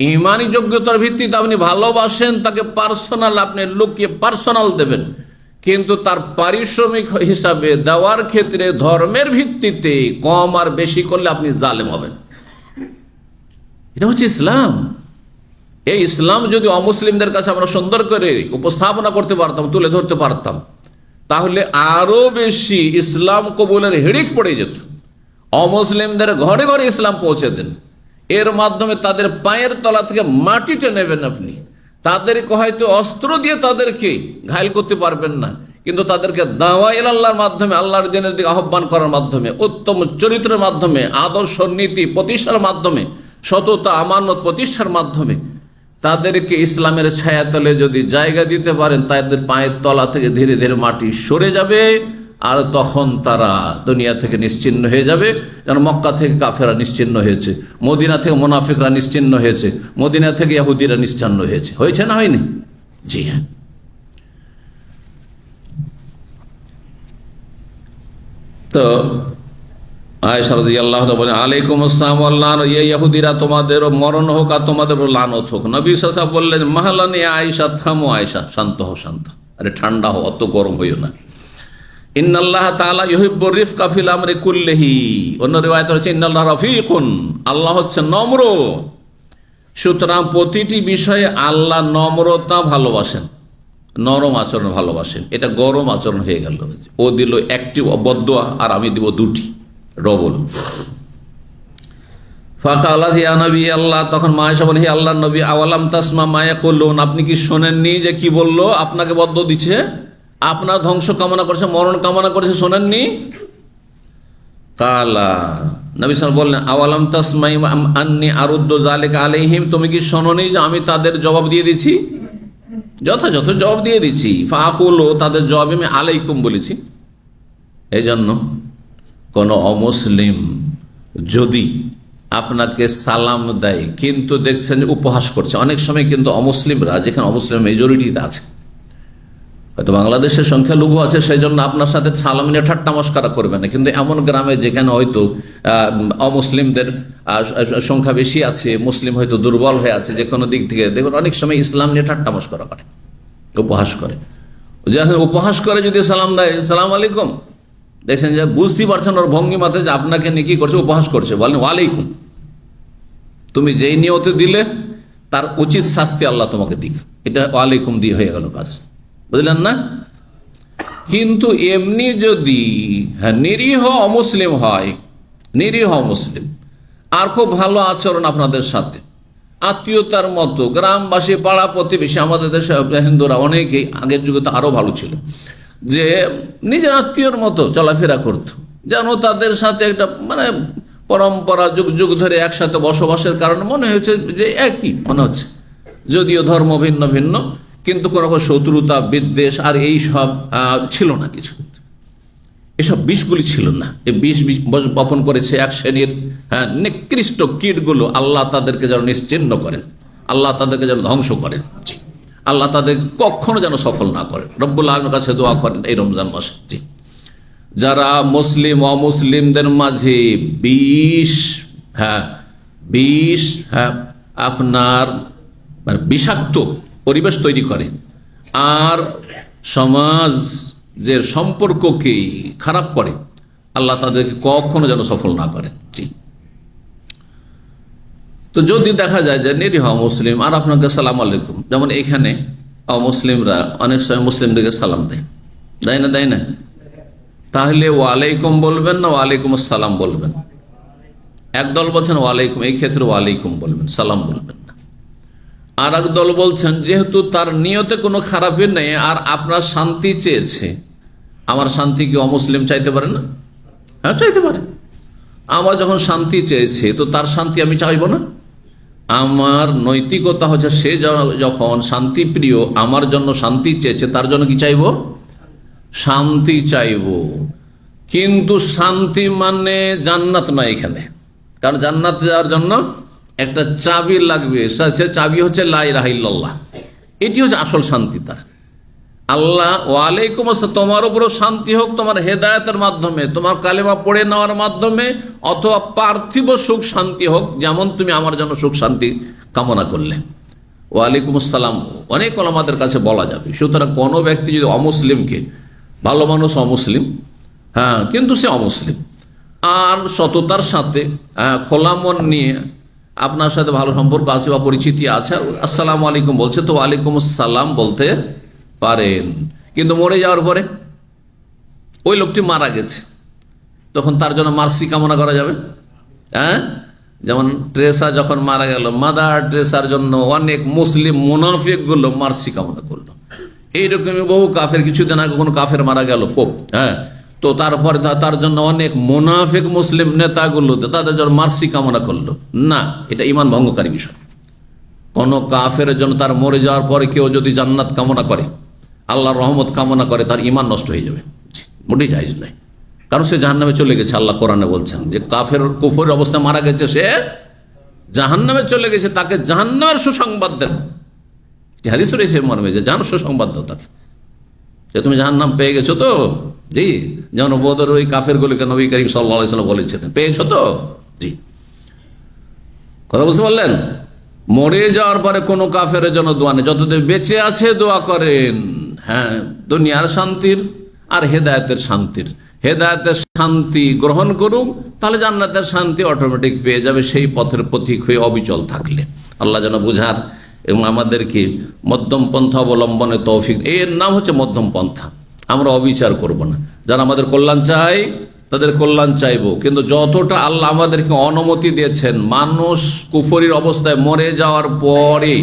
ইমানি যোগ্যতার ভিত্তিতে আপনি ভালোবাসেন তাকে, পার্সোনাল, আপনি লোককে পার্সোনাল দেবেন, কিন্তু তার পারিশ্রমিক হিসাবে দেওয়ার ক্ষেত্রে ধর্মের ভিত্তিতে কম আর বেশি করলে আপনি জালেম হবেন। এটা হচ্ছে ইসলাম। এই ইসলাম যদি অমুসলিমদের কাছে আমরা সুন্দর করে উপস্থাপনা করতে পারতাম, তুলে ধরতে পারতাম, তাহলে আরো বেশি ইসলাম কবুলের হিড়িক পড়ে যেত। অমুসলিমদের ঘরে ঘরে ইসলাম পৌঁছে দেন, এর মাধ্যমে তাদের পায়ের তলা থেকে মাটিটা নেবেন আপনি। তাদেরকে হয়তো অস্ত্র দিয়ে তাদেরকে ঘায়েল করতে পারবেন না, কিন্তু তাদেরকে দাওয়া ইলা আল্লাহর মাধ্যমে, আল্লাহর দ্বীনের দিকে আহ্বান করার মাধ্যমে, উত্তম চরিত্রের মাধ্যমে, আদর্শ নীতি প্রতিষ্ঠার মাধ্যমে, সততা আমানত প্রতিষ্ঠার মাধ্যমে তাদেরকে ইসলামের ছায়াতলে যদি জায়গা দিতে পারেন, তাদের পায়ের তলা থেকে ধীরে ধীরে মাটি সরে যাবে, আর তখন তারা দুনিয়া থেকে নিশ্চিহ্ন হয়ে যাবে। যেন মক্কা থেকে কাফেরা নিশ্চিহ্ন হয়েছে, মদিনা থেকে মুনাফিকরা নিশ্চিহ্ন হয়েছে, মদিনা থেকে ইহুদিরা নিশ্চিহ্ন হয়েছে না হয়নি? জি হ্যাঁ। তো আয়েশা রাদিয়াল্লাহু তাআলা বলেন আলাইকুম আসসালাম ওয়াল লানত, ইহুদিরা তোমাদের মরণ হোক আর তোমাদের লানত হোক। নবী সাল্লাল্লাহু আলাইহি ওয়াসাল্লাম বললেন মাহলান ইয়া আয়েশা, থামো আয়েশা, শান্ত হও, আরে ঠান্ডা হও, অত গরম হইও না। ইন্নাল্লাহ তাআলা ইউহিব্বুর রিফকা ফিল আমরি কুল্লিহি, অন্য রিওয়ায়াতে আছে ইন্নাল্লাহ রাফিকুন, আল্লাহ হচ্ছে নম্র। সুতরাং প্রতিটি বিষয়ে আল্লাহ নম্রতা ভালোবাসেন, নরম আচরণ ভালোবাসেন। এটা গরম আচরণ হয়ে গেল। ও দিল একটি বদদুয়া আর আমি দিব দুটি, ডবল। ফাকালা হে নবী আল্লাহ, তখন মা আয়েশা বলে হে আল্লাহর নবী, আওয়ালাম তাসমা মা ইয়াকুলুন, আপনি কি শোনেননি যে কি বললো? আপনাকে বদদুয়া দিচ্ছে, আপনার ধ্বংস কামনা করেছে, মরণ কামনা করেছে, শোনেননি? কালা, নবী সাল্লাল্লাহু আলাইহি ওয়াসাল্লাম বললেন আওয়ালাম তাসমাই আন্নী আরুদ্দু যালিকা আলাইহিম, তুমি কি শোনোনি যে আমি তাদের জবাব দিয়ে দিছি, যথাযথ জবাব দিয়ে দিচ্ছি। ফাকুলু, তাদের জবাবে আমি আলাইকুম বলেছি। এই জন্য কোন অমুসলিম যদি আপনাকে সালাম দেয় কিন্তু দেখছেন যে উপহাস করছে, অনেক সময় কিন্তু অমুসলিমরা, যেখানে অমুসলিম মেজরিটিতে আছে, হয়তো বাংলাদেশের সংখ্যালঘু আছে, সেই জন্য আপনার সাথে সালাম নিয়ে ঠাট্টা মস্করা করবে না, কিন্তু এমন গ্রামে যেখানে হয়তো অমুসলিমদের সংখ্যা বেশি আছে, মুসলিম হয়তো দুর্বল হয়ে আছে যে কোনো দিক থেকে, দেখুন অনেক সময় ইসলাম নিয়ে ঠাট্টা মস্করা করে, উপহাস করে। উপহাস করে যদি সালাম দেয়, সালাম আলাইকুম, দেখছেন যে বুঝতে পারছেন ওর ভঙ্গিমাতে যে আপনাকে নিয়ে কি করছে, উপহাস করছে, বলেন ওয়ালাইকুম। তুমি যেই নিয়তে দিলে তার উচিত শাস্তি আল্লাহ তোমাকে দিক, এটা ওয়ালাইকুম দিয়ে হয়ে গেল কাজ, বুঝলেন না? কিন্তু এমনি যদি নিরীহ অমুসলিম হয়, নিরীহ মুসলিম, আর খুব ভালো আচরণ আপনাদের সাথে, আত্মীয়তার মতো, গ্রামবাসী, পাড়া প্রতিবেশী, আমাদের দেশে হিন্দুরা অনেকেই আগের যুগে তো আরো ভালো ছিল, যে নিজের আত্মীয়র মতো চলাফেরা করত, যেন তাদের সাথে একটা মানে পরম্পরা যুগ যুগ ধরে একসাথে বসবাসের কারণে মনে হয়েছে যে একই মনে হচ্ছে, যদিও ধর্ম ভিন্ন ভিন্ন, কিন্তু কোনো শত্রুতা বিদ্বেষ আর এই সব ছিল না কিছু, এসব বিষগুলি ছিল না। এই বিষ বপন করেছে এক শ্রেণীর নিকৃষ্ট কীটগুলো। আল্লাহ তাদেরকে যেন নিশ্চিহ্ন করেন, আল্লাহ তাদেরকে যেন ধ্বংস করেন, আল্লাহ তাদেরকে কখনো যেন সফল না করেন। রব্বুল আলামিনের কাছে দোয়া করেন এই রমজান মাসে। জি, যারা মুসলিম অমুসলিমদের মাঝে বিষ আপনার মানে বিষাক্ত পরিবেশ তৈরি করে আর সমাজের সম্পর্ককে খারাপ করে, আল্লাহ তাদেরকে কখনো যেন সফল না করেন। জি, তো যদি দেখা যায় যে নিরীহ মুসলিম আর আপনাকে সালাম আলাইকুম, যেমন এখানে অমুসলিমরা অনেক সময় মুসলিমদেরকে সালাম দেয়, দেয় না? তাহলে ওয়ালাইকুম বলবেন না ওয়ালাইকুম আসসালাম বলবেন? একদল বলছেন ওয়ালাইকুম, এই ক্ষেত্রে ওয়ালাইকুম বলবেন, সালাম বলবেন না। আর এক দল বলছেন যেহেতু তার নিয়তে কোনো খারাপই নেই আর আপনার শান্তি চেয়েছে, আমার শান্তি কি অমুসলিম চাইতে পারে না? হ্যাঁ, চাইতে পারে। আমার যখন শান্তি চেয়েছে তো তার শান্তি আমি চাইব না? আমার নৈতিকতা হচ্ছে সে যখন শান্তি প্রিয়, আমার জন্য শান্তি চেয়েছে, তার জন্য কি চাইব? শান্তি চাইব। কিন্তু শান্তি মানে জান্নাত নয় এখানে, কারণ জান্নাত যাওয়ার জন্য একটা চাবি লাগবে, সে চাবি হচ্ছে লা ইলাহা ইল্লাল্লাহ। এটি হচ্ছে আসল শান্তি তার। আল্লাহ ওয়ালাইকুম আসসালাম, তোমার উপরও শান্তি হোক, তোমার হেদায়েতের মাধ্যমে, তোমার কালেমা পড়ে নেওয়ার মাধ্যমে, অথবা পার্থিব সুখ শান্তি হোক, যেমন তুমি আমার জন্য সুখ শান্তি কামনা করলে। ওয়ালাইকুম আসসালাম অনেক ওলামাদের কাছে বলা যাবে। সুতরাং কোনো ব্যক্তি যদি অমুসলিমকে, ভালো মানুষ অমুসলিম, কিন্তু সে অমুসলিম, আর সততার সাথে খোলা মন নিয়ে আপনার সাথে ভালো সম্পর্ক আছে বা পরিচিতি আছে, আসসালামু আলাইকুম বলছে, তো ওয়ালাইকুম আসসালাম বলতে পারেন। কিন্তু মরে যাওয়ার পরে ওই লোকটি মারা গেছে, তখন তার জন্য মার্সি কামনা করা যাবে? যেমন ট্রেসা যখন মারা গেল, মাদার ট্রেসার জন্য অনেক মুসলিম মুনাফিকগুলো মার্সি কামনা করলো। এইরকমই বহু কাফের, কিছুদিন আগে কোনো কাফের মারা গেল পোপ, তো তারপরে তার জন্য অনেক মুনাফিক মুসলিম নেতাগুলো তাদের জন্য মার্সি কামনা করলো। না, এটা ঈমান ভঙ্গকারী বিষয়। কোন কাফের জন্য তার মরে যাওয়ার পরে কেউ যদি জান্নাত কামনা করে, আল্লাহর রহমত কামনা করে, তার ঈমান নষ্ট হয়ে যাবে, মোটেই জায়েজ নয়। কারণ সে জাহান্নামে চলে গেছে। আল্লাহ কোরআনে বলছেন যে কাফের কুফরের অবস্থায় মারা গেছে, সে জাহান্নামে চলে গেছে, তাকে জাহান্নামের সুসংবাদ দেন। হাদিস রয়েছে মর্মে যে জাহান সুসংবাদ দাও তাকে, যে তুমি জাহান্নাম পেয়ে গেছো তো। জি, যেমন বদর ওই কাফের গুলিকে নবী করিম সাল্লাল্লাহু আলাইহি ওয়াসাল্লাম বলেছিলেন, পেয়েছো তো। জি, কথা বুঝতে পারলেন? মরে যাওয়ার পরে কোনো কাফের জন্য দোয়া নেই, যতদিন বেঁচে আছে দোয়া করেন। দুনিয়ার শান্তির আর হেদায়েতের শান্তির, হেদায়েতের শান্তি গ্রহণ করুক, তাহলে জান্নাতের শান্তি অটোমেটিক পেয়ে যাবে, সেই পথের পথিক হয়ে অবিচল থাকলে। আল্লাহ যেন বুঝার এবং আমাদেরকে মধ্যম পন্থা অবলম্বনে তৌফিক। এর নাম হচ্ছে মধ্যম পন্থা। আমরা অবিচার করব না, যারা আমাদের কল্যাণ চাই তাদের কল্যাণ চাইব, কিন্তু যতটা আল্লাহ আমাদেরকে অনুমতি দিয়েছেন, মানুষ কুফরির অবস্থায় মরে যাওয়ার পরে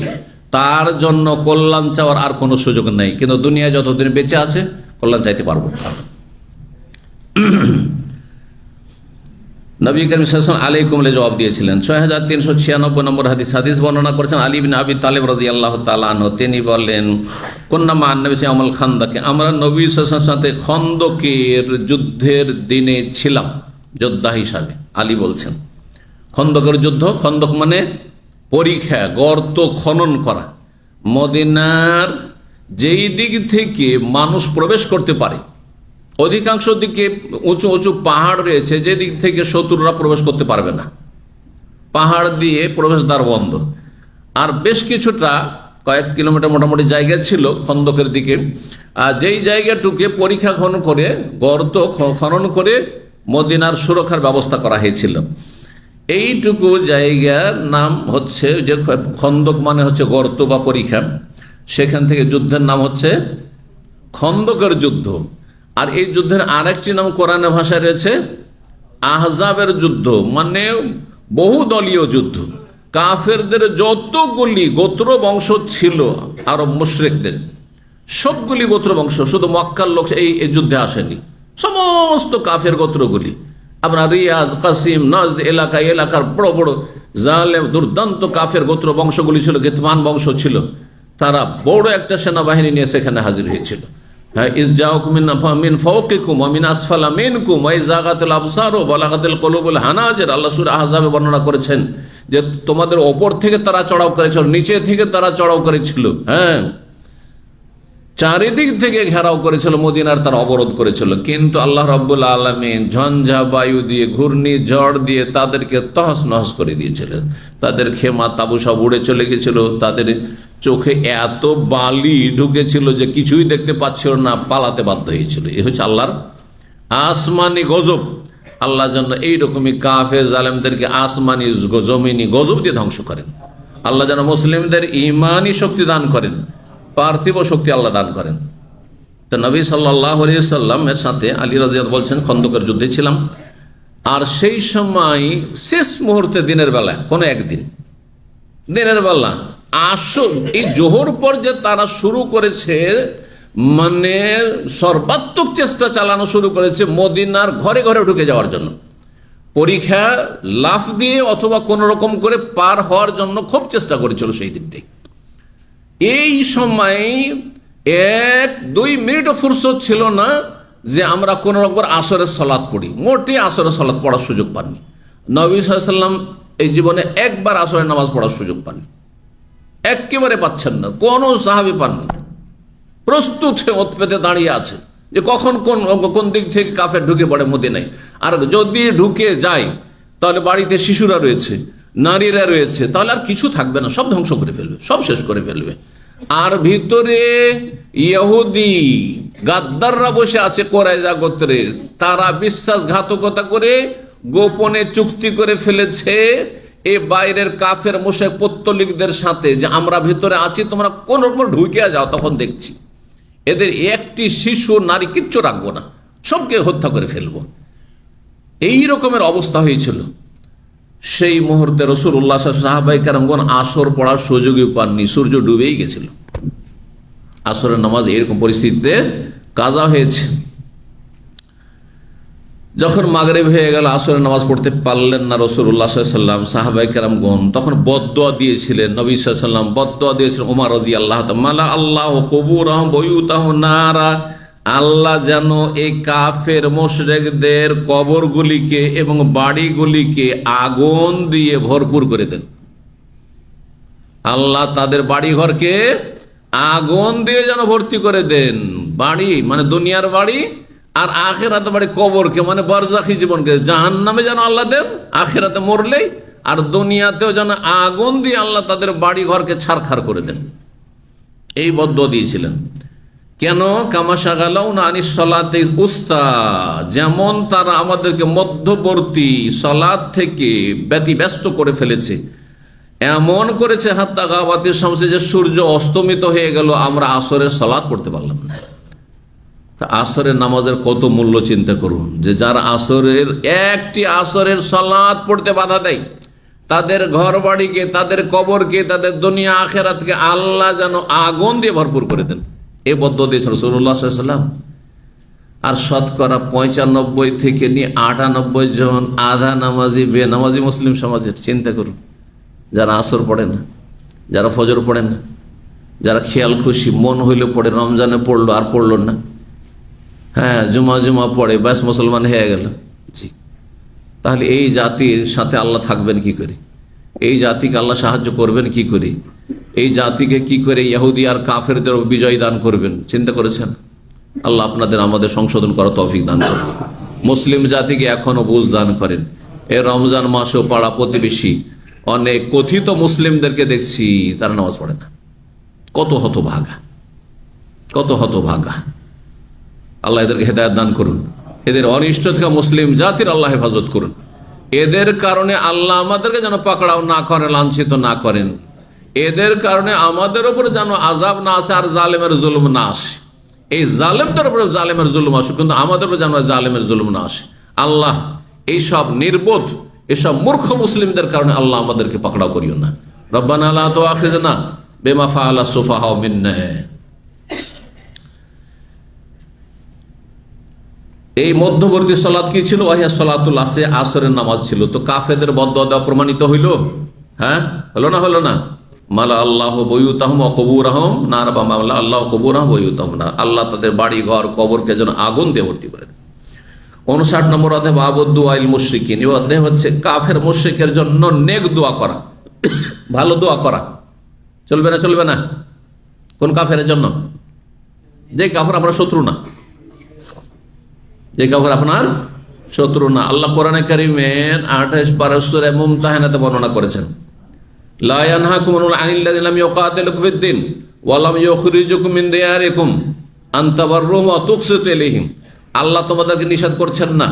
তার জন্য কল্যাণ চাওয়ার আর কোনো সুযোগ নেই। কিন্তু দুনিয়ায় যতদিন বেঁচে আছে কল্যাণ চাইতে পারবো। নবী করিম সাল্লাল্লাহু আলাইহি আলাইকুম জবাব দিয়েছিলেন। 6396 নম্বর হাদিস বর্ণনা করেছেন আলী ইবনে আবি তালিব রাদিয়াল্লাহু তাআলা আনহু। তিনি বলেন, কুন্না মা নবী ইয়াউমুল খান্দাকে, আমরা নবী সাল্লাল্লাহু আলাইহি ওয়াসাল্লামের সাথে খন্দকের যুদ্ধের দিনে ছিলাম যোদ্ধা হিসাবে। আলী বলছেন খন্দকের যুদ্ধ, খন্দক মানে পরিখা, গর্ত খনন করা। মদিনার যেই দিক থেকে মানুষ প্রবেশ করতে পারে, অধিকাংশ দিকে উঁচু উঁচু পাহাড় রয়েছে, যে দিক থেকে শত্রুরা প্রবেশ করতে পারবে না, পাহাড় দিয়ে প্রবেশদ্বার বন্ধ। আর বেশ কিছুটা কয়েক কিলোমিটার মোটামুটি জায়গা ছিল খন্দকের দিকে, যেই জায়গাটুকে পরীক্ষা খনন করে, গর্ত খনন করে মদিনার সুরক্ষার ব্যবস্থা করা হয়েছিল। এইটুকু জায়গার নাম হচ্ছে, যে খন্দক মানে হচ্ছে গর্ত বা পরীক্ষা, সেখান থেকে যুদ্ধের নাম হচ্ছে খন্দকের যুদ্ধ। আর এই যুদ্ধের আরেকটি নাম কোরআনের ভাষায় রয়েছে আহজাবের যুদ্ধ, মানে বহুদলীয় যুদ্ধ। কাফেরদের যতগুলি গোত্র বংশ ছিল আরব মুশরিকদের, সবগুলি গোত্র বংশ, শুধু মক্কার লোক এই যুদ্ধে আসেনি, সমস্ত কাফের গোত্রগুলি, আপনার রিয়াজ, কাসিম, নাজদ এলাকার বড় বড় জালেম দুর্দান্ত কাফের গোত্র বংশগুলি ছিল, গেতমান বংশ ছিল, তারা বড় একটা সেনাবাহিনী নিয়ে সেখানে হাজির হয়েছিল। হ্যাঁ, আল্লাহ সূরা আহজাবে বর্ণনা করেছেন যে তোমাদের ওপর থেকে তারা চড়াও করেছিল, নিচে থেকে তারা চড়াও করেছিল, হ্যাঁ, চারিদিক থেকে ঘেরাও করেছিল মদিনার, তারা অবরোধ করেছিল। কিন্তু আল্লাহ রাব্বুল আলামিন ঝঞ্ঝা বায়ু দিয়ে, ঘূর্ণি ঝড় দিয়ে তাদেরকে তহস নহস করে দিয়েছিলেন। তাদের খেমা তাবু সব উড়ে চলে গেছিল, তাদের চোখে এত বালি ঢুকেছিল যে কিছুই দেখতে পাচ্ছিল না, পালাতে বাধ্য হয়েছিল। এ হচ্ছে আল্লাহর আসমানি গজব। আল্লাহ যেন এইরকমই কাফের জালেমদেরকে আসমানি জমিনি গজব দিয়ে ধ্বংস করেন। আল্লাহ যেন মুসলিমদের ইমানি শক্তি দান করেন, পার্থিব শক্তি আল্লাহ দান করেন। তো নবী সাল্লাল্লাহু আলাইহি সাল্লামের সাথে আলী রাদিয়াল্লাহু আনহু বলছেন, খন্দকের যুদ্ধে ছিলাম, আর সেই সময় শেষ মুহূর্তে দিনের বেলা, কোনো একদিন দিনের বেলা আসল এই জোহর পর যে তারা শুরু করেছে, মানে সর্বাত্মক চেষ্টা চালানো শুরু করেছে মদিনার ঘরে ঘরে ঢুকে যাওয়ার জন্য, পরীক্ষা লাফ দিয়ে অথবা কোন রকম করে পার হওয়ার জন্য খুব চেষ্টা করেছিল সেই দিক থেকে। এই সময় 1-2 মিনিটও ফুরসত ছিল না যে আমরা কোন রকম আসরের সালাত পড়ি। মোটে আসরের সালাত পড়ার সুযোগ পাননি নবী সাল্লাল্লাহু আলাইহি ওয়াসাল্লাম। এই জীবনে একবার আসরের নামাজ পড়ার সুযোগ পাননি, একেবারে পাচ্ছেন না, কোনো সাহাবী পাননি। প্রস্তুত হয়ে ওত পেতে দাঁড়িয়ে আছে যে কখন কোন দিক থেকে কাফের ঢুকে পড়ে মদিনায়। আর যদি ঢুকে যায় তাহলে বাড়িতে শিশুরা রয়েছে, নারীরা রয়েছে, তাহলে আর কিছু থাকবে না, সব ধ্বংস করে ফেলবে, সব শেষ করে ফেলবে। আর ভিতরে ইহুদি গাদ্দাররা বসে আছে কোরাইজা গোত্রের, তারা বিশ্বাসঘাতকতা করে গোপনে চুক্তি করে ফেলেছে এই বাইরের কাফের মুশরিক পত্তলিকদের সাথে যে আমরা ভিতরে আছি, তোমরা কোন রকম ঢুকে যাও, তখন দেখছি এদের একটি শিশু নারী কিচ্ছু রাখবো না, সবকে হত্যা করে ফেলবো। এই রকমের অবস্থা হয়েছিল। সেই মুহূর্তে রাসূলুল্লাহ সাহাবায়ে কেরামগণ আসর পড়ার সুযোগই পাননি, সূর্য ডুবেই গেছিল। আসরের নামাজ এরকম পরিস্থিতিতে কাজা হয়েছে। যখন মাগরিব হয়ে গেল, আসরের নামাজ পড়তে পারলেন না রাসূলুল্লাহ সাল্লাল্লাহু আলাইহি ওয়াসাল্লাম, সাহাবায়ে কেরামগণ তখন বদদুয়া দিয়েছিলেন। নবী সাল্লাল্লাহু আলাইহি ওয়াসাল্লাম বদদুয়া দিয়েছিলেন, ওমর রাদিয়াল্লাহু তাআলা মালা আল্লাহু কুবুরহুম বুয়ুতাহুম নারা, আল্লাহ যেন এই কাফের মুশরিকদের কবরগুলিকে এবং বাড়িগুলিকে আগুন দিয়ে ভরপুর করে দেন। আল্লাহ তাদের বাড়িঘরকে আগুন দিয়ে যেন ভর্তি করে দেন। বাড়ি মানে দুনিয়ার বাড়ি, আর আখিরাতে বাড়ি কবরকে মানে বারজাখী জীবনকে জাহান্নামে যেন আল্লাহ দেন আখিরাতে মরলেই, আর দুনিয়াতেও যেন আগুন দিয়ে আল্লাহ তাদের বাড়ি ঘরকে ছারখার করে দেন। এই বদদুয়া দিয়েছিলেন। কেন? কামা শাগালাউনা আনিস সালাতে উস্তা, যেমন তারা আমাদেরকে মধ্যবর্তী সালাত থেকে ব্যতিব্যস্ত করে ফেলেছে, এমন করেছে হাত্তা গাওয়াতির শামসে, যে সূর্য অস্তমিত হয়ে গেল, আমরা আসরের সালাত পড়তে পারলাম না। আসরের নামাজের কত মূল্য চিন্তা করুন, যে যারা আসরের একটি আসরের সালাত পড়তে বাধা দেয়, তাদের ঘর বাড়িকে, তাদের কবরকে, তাদের দুনিয়া আখিরাতকে আল্লাহ যেন আগুন দিয়ে ভরপুর করে দেন। এই বদদুয়া দিয়েছেন রাসূলুল্লাহ সাল্লাল্লাহু আলাইহি ওয়াসাল্লাম। আর শতকরা 95 থেকে নিয়ে 98 জন আধা নামাজি বেনামাজি মুসলিম সমাজের, চিন্তা করুন, যারা আসর পড়ে না, যারা ফজর পড়ে না, যারা খেয়াল খুশি মন হইলে পড়ে, রমজানে পড়লো আর পড়লো না, হ্যাঁ জুমা পড়ে, ব্যাস মুসলমান হয়ে গেল। জি, তাহলে এই জাতির সাথে আল্লাহ থাকবেন কি করে? এই জাতিকে আল্লাহ সাহায্য করবেন কি করে? এই জাতিকে কি করে ইহুদি আর কাফেরদের বিজয় দান করবেন চিন্তা করেছেন? আল্লাহ আপনাদের আমাদের সংশোধন করার তৌফিক দান করেন। মুসলিম জাতিকে এখনো বুঝ দান করেন। এই রমজান মাসেও পাড়া প্রতিবেশী অনেক কথিত মুসলিমদেরকে দেখছি তারা নামাজ পড়ে না। কত হতভাগা, কত হতভাগা। আল্লাহ এদেরকে হেদায়েত দান করুন। এদের অনিষ্ট থেকে মুসলিম জাতির আল্লাহ হেফাজত করুন। এদের কারণে আল্লাহ আমাদেরকে যেন পাকড়াও না করেন, লাঞ্ছিত না করেন। এদের কারণে আমাদের উপরে যেন আযাব না আসে আর জালেমের জুলুম না আসে। এই জালেমদের উপরে জালেমের জুলুম আসে, কিন্তু আমাদের উপরে যেন জালেমের জুলুম না আসে। আল্লাহ এইসব নির্বোধ, এসব মূর্খ মুসলিমদের কারণে আল্লাহ আমাদেরকে পাকড়াও করিও না। রব্বানা লা তুআখিযনা বিমা ফাআলা সুফাহা মিন্না। এই মধ্যবর্তী সালাত কি ছিল? ওয়াহিয়া সালাতুল আসর, আসরের নামাজ ছিল। তো কাফেরদের বদদোয়া দেওয়া প্রমাণিত হইল? হ্যাঁ, হলো না? হলো না? মালা আল্লাহ বয়ুতাহুম ওয়া কুবুরাহুম নার, বা মালা আল্লাহ কুবুরাহুম বয়ুতাহুম নার। আল্লাহ তাদের বাড়ি ঘর কবরকে যেন আগুন দিয়ে ভর্তি করে দেয়। 59 নম্বর অধ্যায় বাবুদ দুআইল মুশরিকিন। এই অধ্যায় হচ্ছে কাফের মুশরিকের জন্য নেক দোয়া করা, ভালো দোয়া করা। চলবে না? চলবে না? কোন কাফের জন্য? যে কাফের আপনার শত্রু না, যে কাফের আপনার শত্রু না। আল্লাহ কোরআনে কারীমের 28 পারা সূরা মুমতাহানাতে বর্ণনা করেছেন, লা ইয়ানহাকুমুল আনিল্লাযিনা লাম ইউকাতিলুকুম ফিদ-দীন ওয়া লাম ইউখরিজুকুম মিন দিয়ারিকুম আন তাবাররুহুম ওয়া তুকসিতু ইলাইহিম। আল্লাহ তোমাদেরকে নিষেধ করছেন না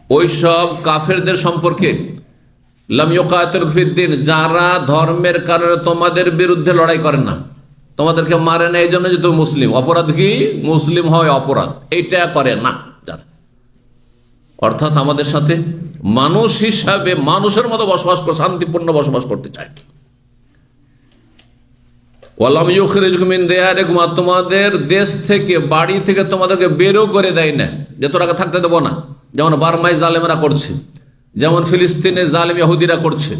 ওই সব কাফেরদের সম্পর্কে, লাম ইউকাতিলুকুম ফিদ-দীন, যারা ধর্মের কারণে তোমাদের বিরুদ্ধে লড়াই করেন না, তোমাদেরকে মারে না এই জন্য যে তুমি মুসলিম। অপরাধ কি? মুসলিম হয় অপরাধ, এইটা করে না যারা। অর্থাৎ আমাদের সাথে মানুষ হিসাবে মানুষের মতো বসবাস করে শান্তিপূর্ণ বসবাস করতে চায়। ওয়ালাম ইউখরিজুকুম মিন দিয়ারিকুম, তোমাদের দেশ থেকে, বাড়ি থেকে তোমাদেরকে বেরও করে দেয় না যে তোরাকে থাকতে দেবো না। যেমন বার্মায় জালেমেরা করছে, যেমন ফিলিস্তিনে জালেম ইহুদিরা করছে।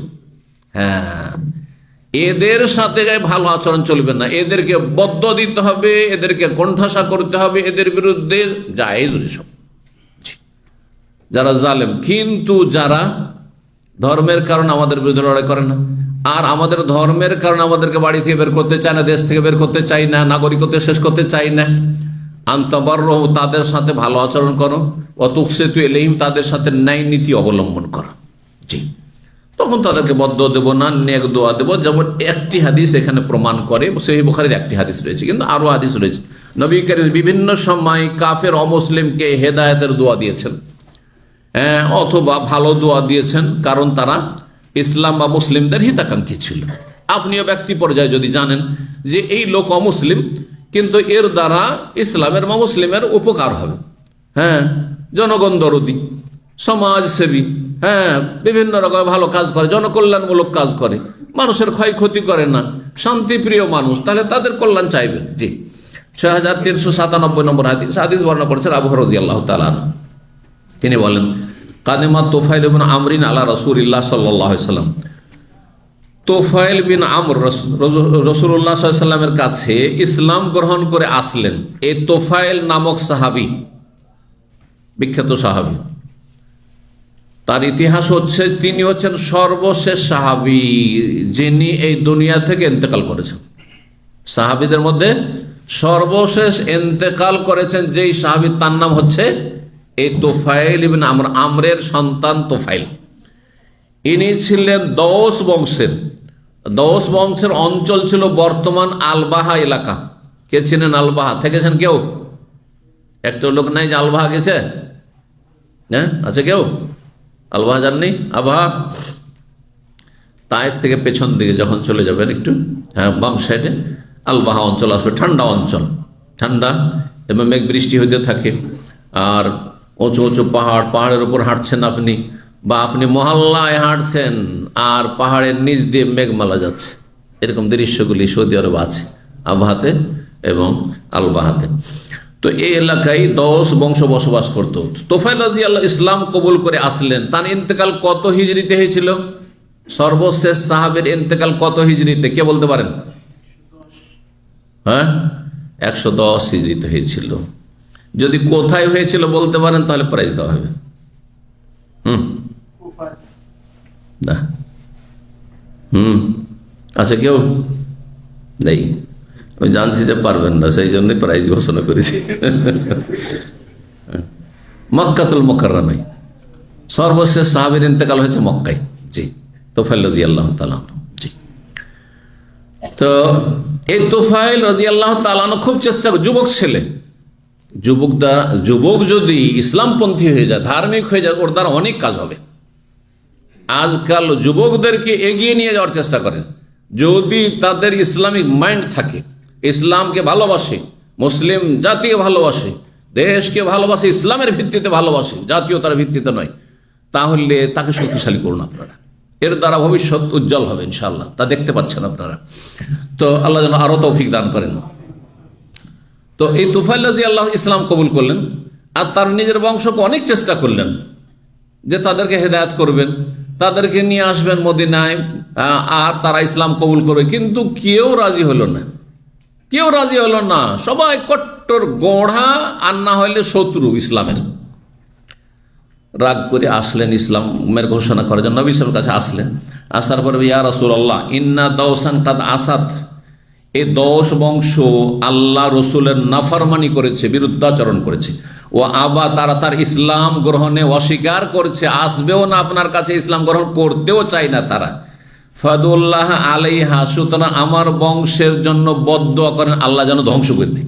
হ্যাঁ, এদের সাথে ভালো আচরণ চলবে না, এদেরকে বদ্ধ দিতে হবে, এদেরকে কোণঠাসা করতে হবে, এদের বিরুদ্ধে জায়েজ সব যারা জালেম। কিন্তু যারা ধর্মের কারণে আমাদের বিরুদ্ধে লড়াই করে না, আর আমাদের ধর্মের কারণে আমাদেরকে বাড়ি থেকে বের করতে চায় না, দেশ থেকে বের করতে চাই না, নাগরিকত্ব শেষ করতে চাই না, আনতাবাররুহু, তাদের সাথে ভালো আচরণ করো, ওয়া তুকসিতু ইলাইহিম, তাদের সাথে ন্যায় নীতি অবলম্বন করো। জি, তখন তাদেরকে বদদোয়া দেব না, নেক দোয়া দেব। যেমন একটি হাদিস এখানে প্রমাণ করে, সহিহ বুখারীর একটি হাদিস রয়েছে, কিন্তু আরো হাদিস রয়েছে। নবী করিম বিভিন্ন সময় কাফের অমুসলিমকে হেদায়েতের দোয়া দিয়েছেন, অথবা ভালো দোয়া দিয়েছেন, কারণ তারা ইসলাম বা মুসলিমদের হিতাকাঙ্ক্ষী ছিল। আপনিও ব্যক্তি পর্যায়ে যদি জানেন যে এই লোক অমুসলিম, কিন্তু এর দ্বারা ইসলামের বা মুসলিমের উপকার হবে, হ্যাঁ, জনগণ দরদি, সমাজসেবী, হ্যাঁ, বিভিন্ন রকম ভালো কাজ করে, জনকল্যাণমূলক কাজ করে, মানুষের ক্ষয়ক্ষতি করে না, শান্তিপ্রিয় মানুষ, তাহলে তাদের কল্যাণ চাইবেন। জি, 6397 নম্বর হাদিস বর্ণনা করেছেন আবু হুরায়রা রাদিয়াল্লাহু তাআলা আনহু। তিনি বলেন, কাদিমা তুফাইল ইবনে আমরিন আলা রাসূলিল্লাহ সাল্লাল্লাহু আলাইহি ওয়াসাল্লাম। তুফাইল বিন আমর রাসূলুল্লাহ সাল্লাল্লাহু আলাইহি ওয়াসাল্লামের কাছে ইসলাম গ্রহণ করে আসলেন। এই তুফাইল নামক সাহাবী, বিখ্যাত সাহাবী, তার ইতিহাস হচ্ছে তিনি হচ্ছেন সর্বশেষ সাহাবী যিনি এই দুনিয়া থেকে ইন্তেকাল করেছেন। সাহাবীদের মধ্যে সর্বশেষ ইন্তেকাল করেছেন যেই সাহাবী, তার নাম হচ্ছে এই তুফাইল ইবনে আমর, আমরের সন্তান তুফাইল। ইনি ছিলেন দৌস বংশের। দৌস বংশের অঞ্চল ছিল বর্তমান আলবাহা এলাকা। কে চিনেন আলবাহা? থেকেছেন কেউ? একটা লোক নাই যে আলবাহা গেছে? হ্যাঁ, আছে কেউ? আলবাহা যাননি? আবহাওয়া তায়েফ থেকে পেছন দিকে যখন চলে যাবেন একটু, হ্যাঁ, বাম সাইডে আলবাহা অঞ্চল আসবে। ঠান্ডা অঞ্চল, ঠান্ডা, এবং মেঘ বৃষ্টি হইতে থাকে, আর উঁচু উঁচু পাহাড়, পাহাড়ের উপর হাঁটছেন আপনি, বা আপনি মহল্লায় হাঁটছেন আর পাহাড়ের নিচ দিয়ে মেঘমালা যাচ্ছে, এরকম দৃশ্যগুলি সৌদি আরব আছে, আবহাতে এবং আলবাহাতে। তো এই এলাকায় দৌস বংশ বসবাস করত। তুফাইল রাদিয়াল্লাহু ইসলাম কবুল করে আসলেন। তার ইন্তেকাল কত হিজরিতে হয়েছিল? সর্বশেষ সাহাবের ইন্তেকাল কত হিজরিতে কে বলতে পারেন? হ্যাঁ, 110 হিজরিতে হয়েছিল। যদি কোথায় হয়েছিল বলতে পারেন তাহলে প্রাইজ দেওয়া হবে। না, আচ্ছা, কেউ নেই? আমি জানছি যে পারবেন না, সেই জন্যই প্রাইজ ঘোষণা করেছি। মক্কাতুল মুকাররমায় সর্বশেষ সাহাবীর ইন্তেকাল হয়েছে মক্কায়। জি, তোফাইল রাদিয়াল্লাহু তাআলা। জি, তো এই তোফাইল রাদিয়াল্লাহু তাআলা খুব চেষ্টা, যুবক ছেলে, যুবক যদি ইসলামপন্থী হয়ে যায়, ধার্মিক হয়ে যায়, ওর দ্বারা অনেক কাজ হবে। আজকাল যুবকদেরকে এগিয়ে নিয়ে যাওয়ার চেষ্টা করেন। যদি তাদের ইসলামিক মাইন্ড থাকে, ইসলামকে ভালোবাসে, মুসলিম জাতিকে ভালোবাসে, দেশকে ভালোবাসে, ইসলামের ভিত্তিতে ভালোবাসে, জাতীয়তার ভিত্তিতে নয়, তাহলে তাকে শক্তিশালী করুন আপনারা। এর দ্বারা ভবিষ্যৎ উজ্জ্বল হবে ইনশাআল্লাহ। তা দেখতে পাচ্ছেন আপনারা। তো আল্লাহ যেন আরো তৌফিক দান করেন। তো এই তুফাইল রাদিয়াল্লাহু ইসলাম কবুল করলেন, আর তার নিজের বংশকে অনেক চেষ্টা করলেন যে তাদেরকে হেদায়েত করবেন, তাদেরকে নিয়ে আসবেন মদিনায়, আর তারা ইসলাম কবুল করবে। কিন্তু কেউ রাজি হলো না, কেউ রাজি হলো না। সবাই কট্টর গোঁড়া, আর না হইলে শত্রু ইসলামের। রাগ করে আসলেন ইসলামের ঘোষণা করার জন্য, নবী সাল্লাল্লাহু আলাইহি ওয়াসাল্লামের কাছে আসলেন। আসার পরে, ইয়া রাসূলুল্লাহ, ইন্না দাওসান কাদ আসাত, এই দশ বংশ আল্লাহ রসুলের নাফরমানি করেছে, বিরুদ্ধাচরণ করেছে। ও আবা, তারা তার ইসলাম গ্রহণে অস্বীকার করছে, আসবেও না আপনার কাছে, ইসলাম গ্রহণ করতেও চায় না তারা। ফাদুল্লাহ আলাইহা, সুতরাং আমার বংশের জন্য বদদুয়া করেন, আল্লাহ যেন ধ্বংস করে দেয়।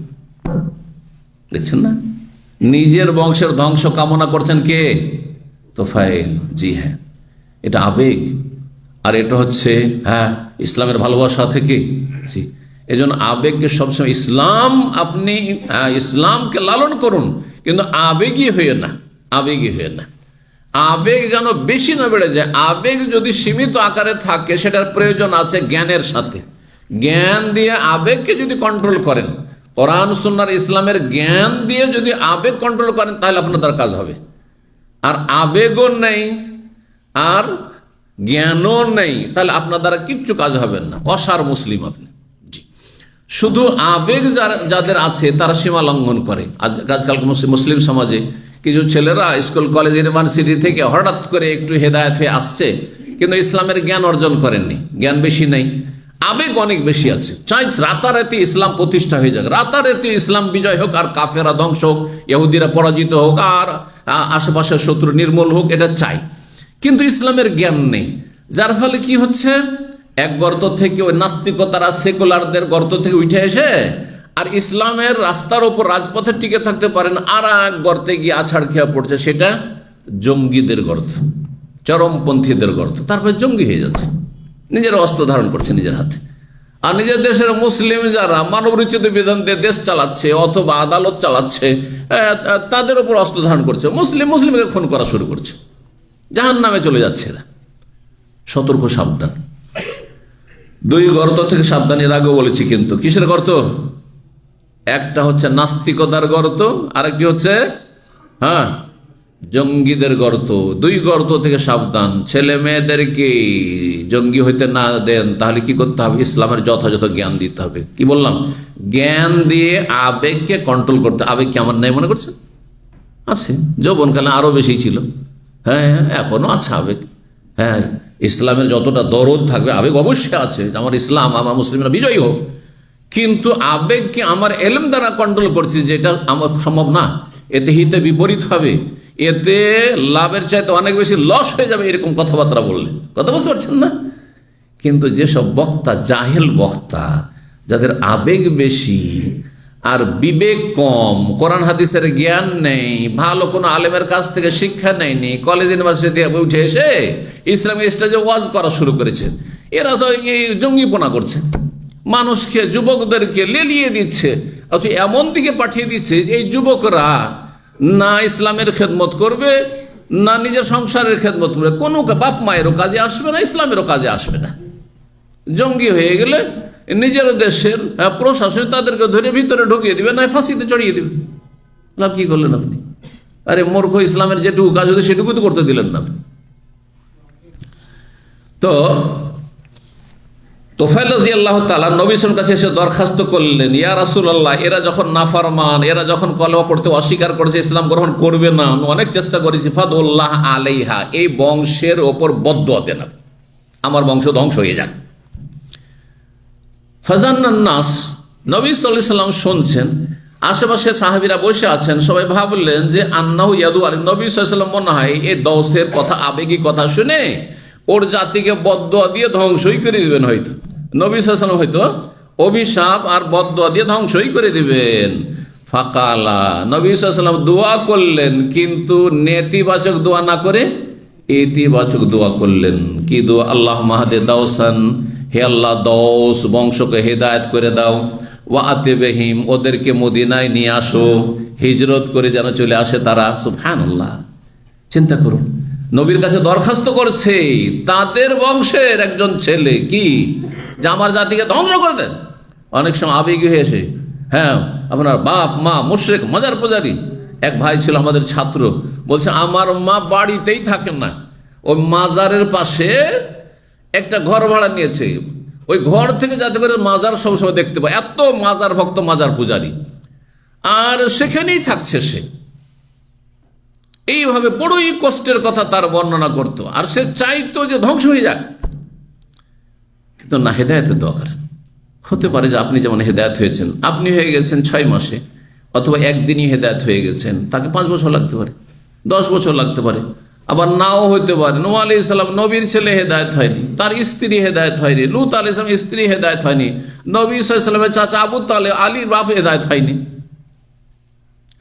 দেখছেন না, নিজের বংশের ধ্বংস কামনা করছেন কে? তোফাইল। জি হ্যাঁ, এটা আবেগ, আর এটা হচ্ছে ইসলামের ভালোবাসা থেকে। জি, এই জন্য আবেগকে সবসময়, আপনি ইসলামকে লালন করুন, কিন্তু আবেগী হয়ে না, আবেগী হয়ে না। আবেগ যেন বেশি না বেড়ে যায়। আবেগ যদি সীমিত আকারে থাকে, সেটার প্রয়োজন আছে জ্ঞানের সাথে। জ্ঞান দিয়ে আবেগকে যদি কন্ট্রোল করেন, কোরআন সুন্নাহর ইসলামের জ্ঞান দিয়ে যদি আবেগ কন্ট্রোল করেন, তাহলে আপনার দ্বারা কাজ হবে। আর আবেগও নেই, আর জ্ঞানও নেই, তাহলে আপনার দ্বারা কিচ্ছু কাজ হবে না। অসার মুসলিম আপনি। শুধু আবেগ যাদের আছে, তারা সীমা লঙ্ঘন করে। আজকাল মুসলিম সমাজে কিছু ছেলেরা স্কুল, কলেজ, ইউনিভার্সিটি থেকে হঠাৎ করে একটু হেদায়েত হয়ে আসছে, কিন্তু ইসলামের জ্ঞান অর্জন করেননি। জ্ঞান বেশি নেই, আবেগ অনেক বেশি আছে। চাই রাতারাতি ইসলাম প্রতিষ্ঠা হয়ে যাক, রাতারাতি ইসলাম বিজয় হোক, আর কাফেরা ধ্বংস হোক, ইহুদিরা পরাজিত হোক, আর আশেপাশের শত্রু নির্মূল হোক, এটা চাই। কিন্তু ইসলামের জ্ঞান নেই, যার ফলে কি হচ্ছে, এক গর্ত থেকে ওই নাস্তিকতারা, সেকুলারদের গর্ত থেকে উঠে এসে আর ইসলামের রাস্তার ওপর, রাজপথে টিকে থাকতে পারেন, আর এক গর্তে গিয়ে আছাড় খেয়া পড়ছে। সেটা জঙ্গিদের গর্ত, চরমপন্থীদের গর্ত। তারপরে জঙ্গি হয়ে যাচ্ছে, নিজের অস্ত্র ধারণ করছে নিজের হাতে। আর নিজের দেশের মুসলিম যারা মানবরচিত বিধান দিয়ে দেশ চালাচ্ছে অথবা আদালত চালাচ্ছে, তাদের উপর অস্ত্র ধারণ করছে, মুসলিমকে খুন করা শুরু করছে, জাহান্নামে চলে যাচ্ছে এরা। সতর্ক, সাবধান। দুই গর্ত থেকে সাবধান, এর আগেও বলেছি। কিন্তু কিসের গর্ত? একটা হচ্ছে নাস্তিকতার গর্ত, আরেকটি হচ্ছে জঙ্গিদের গর্ত। দুই গর্ত থেকে সাবধান। ছেলে মেয়েদেরকে জঙ্গি হইতে না দেন, তাহলে কি করতে হবে? ইসলামের যথাযথ জ্ঞান দিতে হবে। কি বললাম? জ্ঞান দিয়ে আবেগকে কন্ট্রোল করতে। আবেগ কি আমার নেই মনে করছে? আছে, যৌবনকালে আরো বেশি ছিল। হ্যাঁ, এখনো আছে আবেগ। হ্যাঁ, ইসলামের যতটা দরদ থাকবে, আবেগ অবশ্যই আছে, আমার ইসলাম, আমার মুসলিমরা বিজয়ী হোক। কিন্তু আবেগকে আমার এলম দ্বারা কন্ট্রোল করছি, যেটা আমার সম্ভব না। এতে হিতে বিপরীত হবে, এতে লাভের চাইতে অনেক বেশি লস হয়ে যাবে, এরকম কথাবার্তা বললে। কথা বুঝতে পারছেন না? কিন্তু যেসব বক্তা, জাহেল বক্তা, যাদের আবেগ বেশি আর বিবেক কম, কোরআন হাদিসের জ্ঞান নেই, ভালো কোনো আলেমের কাছ থেকে শিক্ষা নেয়নি, কলেজ ইউনিভার্সিটি উঠে এসে ইসলামিক স্টেজে ওয়াজ করা শুরু করেছে, এরা তো এই জঙ্গিপনা করছে, মানুষকে, যুবকদেরকে লেলিয়ে দিচ্ছে। অথচ এমন দিকে পাঠিয়ে দিচ্ছে, এই যুবকরা না ইসলামের খেদমত করবে, না নিজের সংসারের খেদমত করবে, কোনো বাপ মায়েরও কাজে আসবে না, ইসলামেরও কাজে আসবে না। জঙ্গি হয়ে গেলে নিজের দেশের প্রশাসন তাদেরকে ধরে ভিতরে ঢুকিয়ে দিবে, না ফাঁসিতে চড়িয়ে দিবে। লাভ কি করলেন আপনি? আরে মূর্খ, ইসলামের যেটুকু কাজ হতো সেটুকু তো করতে দিলেন না। তো তোফাইল রাদিয়াল্লাহু তাআলা নবী সাল্লাল্লাহু আলাইহি ওয়াসাল্লামের কাছে এসে দরখাস্ত করলেন, ইয়া রাসূলুল্লাহ, এরা যখন নাফরমান, এরা যখন কলেমা পড়তে অস্বীকার করেছে, ইসলাম গ্রহণ করবে না, আমি অনেক চেষ্টা করেছি, ফাদুল্লাহ আলাইহা, এই বংশের ওপর বদদুয়া দেন, আমার বংশ ধ্বংস হয়ে যাক। ফাজান্নান নাস, নবী সাল্লাল্লাহু আলাইহি সাল্লাম শুনছেন, আশেপাশে সাহাবীরা বসে আছেন, সবাই ভাবলেন যে আন্নাহু ইয়াদু আলী, নবী সাল্লাল্লাহু আলাইহি সাল্লাম মনে হয় এই দৌসের কথা, আবেগী কথা শুনে ওর জাতিকে বদদুয়া দিয়ে ধ্বংসই করে দিবেন। হয়তো নবী সাল্লাল্লাহু আলাইহি সাল্লাম হয়তো অভিশাপ আর বদদুয়া দিয়ে ধ্বংসই করে দিবেন। ফাকালা, নবী সাল্লাল্লাহু আলাইহি সাল্লাম দোয়া করলেন, কিন্তু নেতিবাচক দোয়া না করে ইতিবাচক দোয়া করলেন। কি দোয়া? আল্লাহ মাহাদে দাওসান, হে আল্লাহ দৌস বংশকে হেদায়েত করে দাও, ওয়া আতিবিহিম, ওদেরকে মদিনায় নিয়ে আসো, হিজরত করে যেন চলে আসে তারা। সুবহানাল্লাহ, চিন্তা করুন, নবীর কাছে দরখাস্ত করছে তাদের বংশের একজন ছেলে, কি যে আমার জাতিকে ধ্বংস করে দেন। অনেক সময় আবেগী হয়েছে, হ্যাঁ আপনার বাপ মা মুশরিক মাজার পূজারী। এক ভাই ছিল আমাদের ছাত্র, বলছে আমার মা বাড়িতেই থাকেন না, ওই মাজারের পাশে একটা ঘর ভাড়া নিয়েছে, ওই ঘর থেকে যাতে করে মাজার সবসময় দেখতে পায়, এত মাজার ভক্ত মাজার পূজারী, আর সেখানেই থাকছে সে। এইভাবে বড়ই কষ্টের কথা তার বর্ণনা করত, আর সে চাইতো যে ধ্বংস হয়ে যাক, কিন্তু না, হেদায়েতের দোয়া করেন। হতে পারে যে আপনি যেমন হেদায়েত হয়েছেন, আপনি হয়ে গেছেন 6 মাসে, অথবা একদিনই হেদায়েত হয়ে গেছেন, তাকে 5 বছর লাগতে পারে, 10 বছর লাগতে পারে, আবার নাও হইতে পারে। নূহ আলাইহিস সালাম নবীর ছেলে হেদায়েত হয়নি, তার স্ত্রী হেদায়েত হয়নি, লূত আলাইহিস সালাম স্ত্রী হেদায়েত হয়নি, নবী সাল্লাল্লাহু আলাইহি ওয়াসাল্লামের চাচা আবু তালেব আলীর বাপ হেদায়েত হয়নি।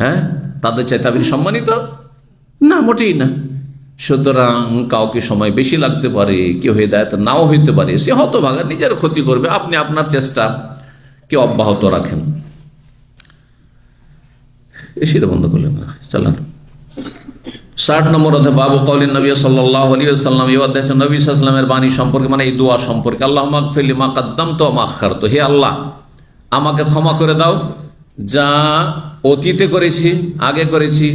হ্যাঁ, তাদের চাইতে আপনি সম্মানিত না, মোটেই না। সুতরাং কাউকে সময় বেশি লাগতে পারে, কেউ হেদায়েত নাও হইতে পারে, সে হতভাগা, নিজের ক্ষতি করবে। আপনি আপনার চেষ্টা কে অব্যাহত রাখেন। এসিটা বন্ধ করলেন না, চালান। 60 নম্বর অধ্যায়, বাবু কওলিন নবী সাল্লাল্লাহু আলাইহি ওয়াসাল্লাম, এই অধ্যায়ে নবী সাল্লাল্লাহু আলাইহি ওয়াসাল্লামের বাণী সম্পর্কে, মানে এই দোয়া সম্পর্কে। আল্লাহুম্মা গফির লিমা কাদ্দামতু ওয়া মা আখারতু, হে আল্লাহ আমাকে ক্ষমা করে দাও যা অতীতে করেছি, আগে করেছি,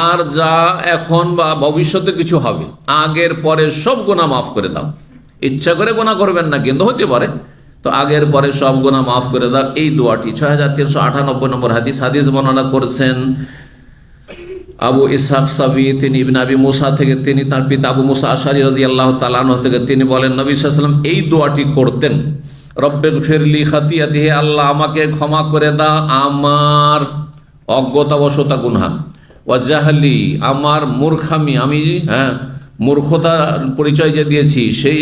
আর যা এখন বা ভবিষ্যতে কিছু হবে, আগের পরের সব গুনাহ মাফ করে দাও। ইচ্ছা করে গুনাহ করবেন না, কিন্তু হতে পারে, তো আগের পরে সব গুনাহ মাফ করে দাও। এই দোয়াটি 6398 নম্বর হাদিস বর্ণনা করেছেন আবু ইসহাক সাবি, তিনি ইবনে আবি মুসা থেকে, তিনি তার পিতা আবু মুসা আশআরী রাদিয়াল্লাহু তাআলা আনহু থেকে, তিনি বলেন নবী সাল্লাল্লাহু আলাইহি ওয়াসাল্লাম এই দোয়াটি করতেন, রব্বিগফিরলি খাতিয়াতি, হে আল্লাহ আমাকে ক্ষমা করে দাও আমার অজ্ঞতাবশত গুনাহ, ওয়া জাহলি, আমার মূর্খামি, আমি মূর্খতার পরিচয় যে দিয়েছি সেই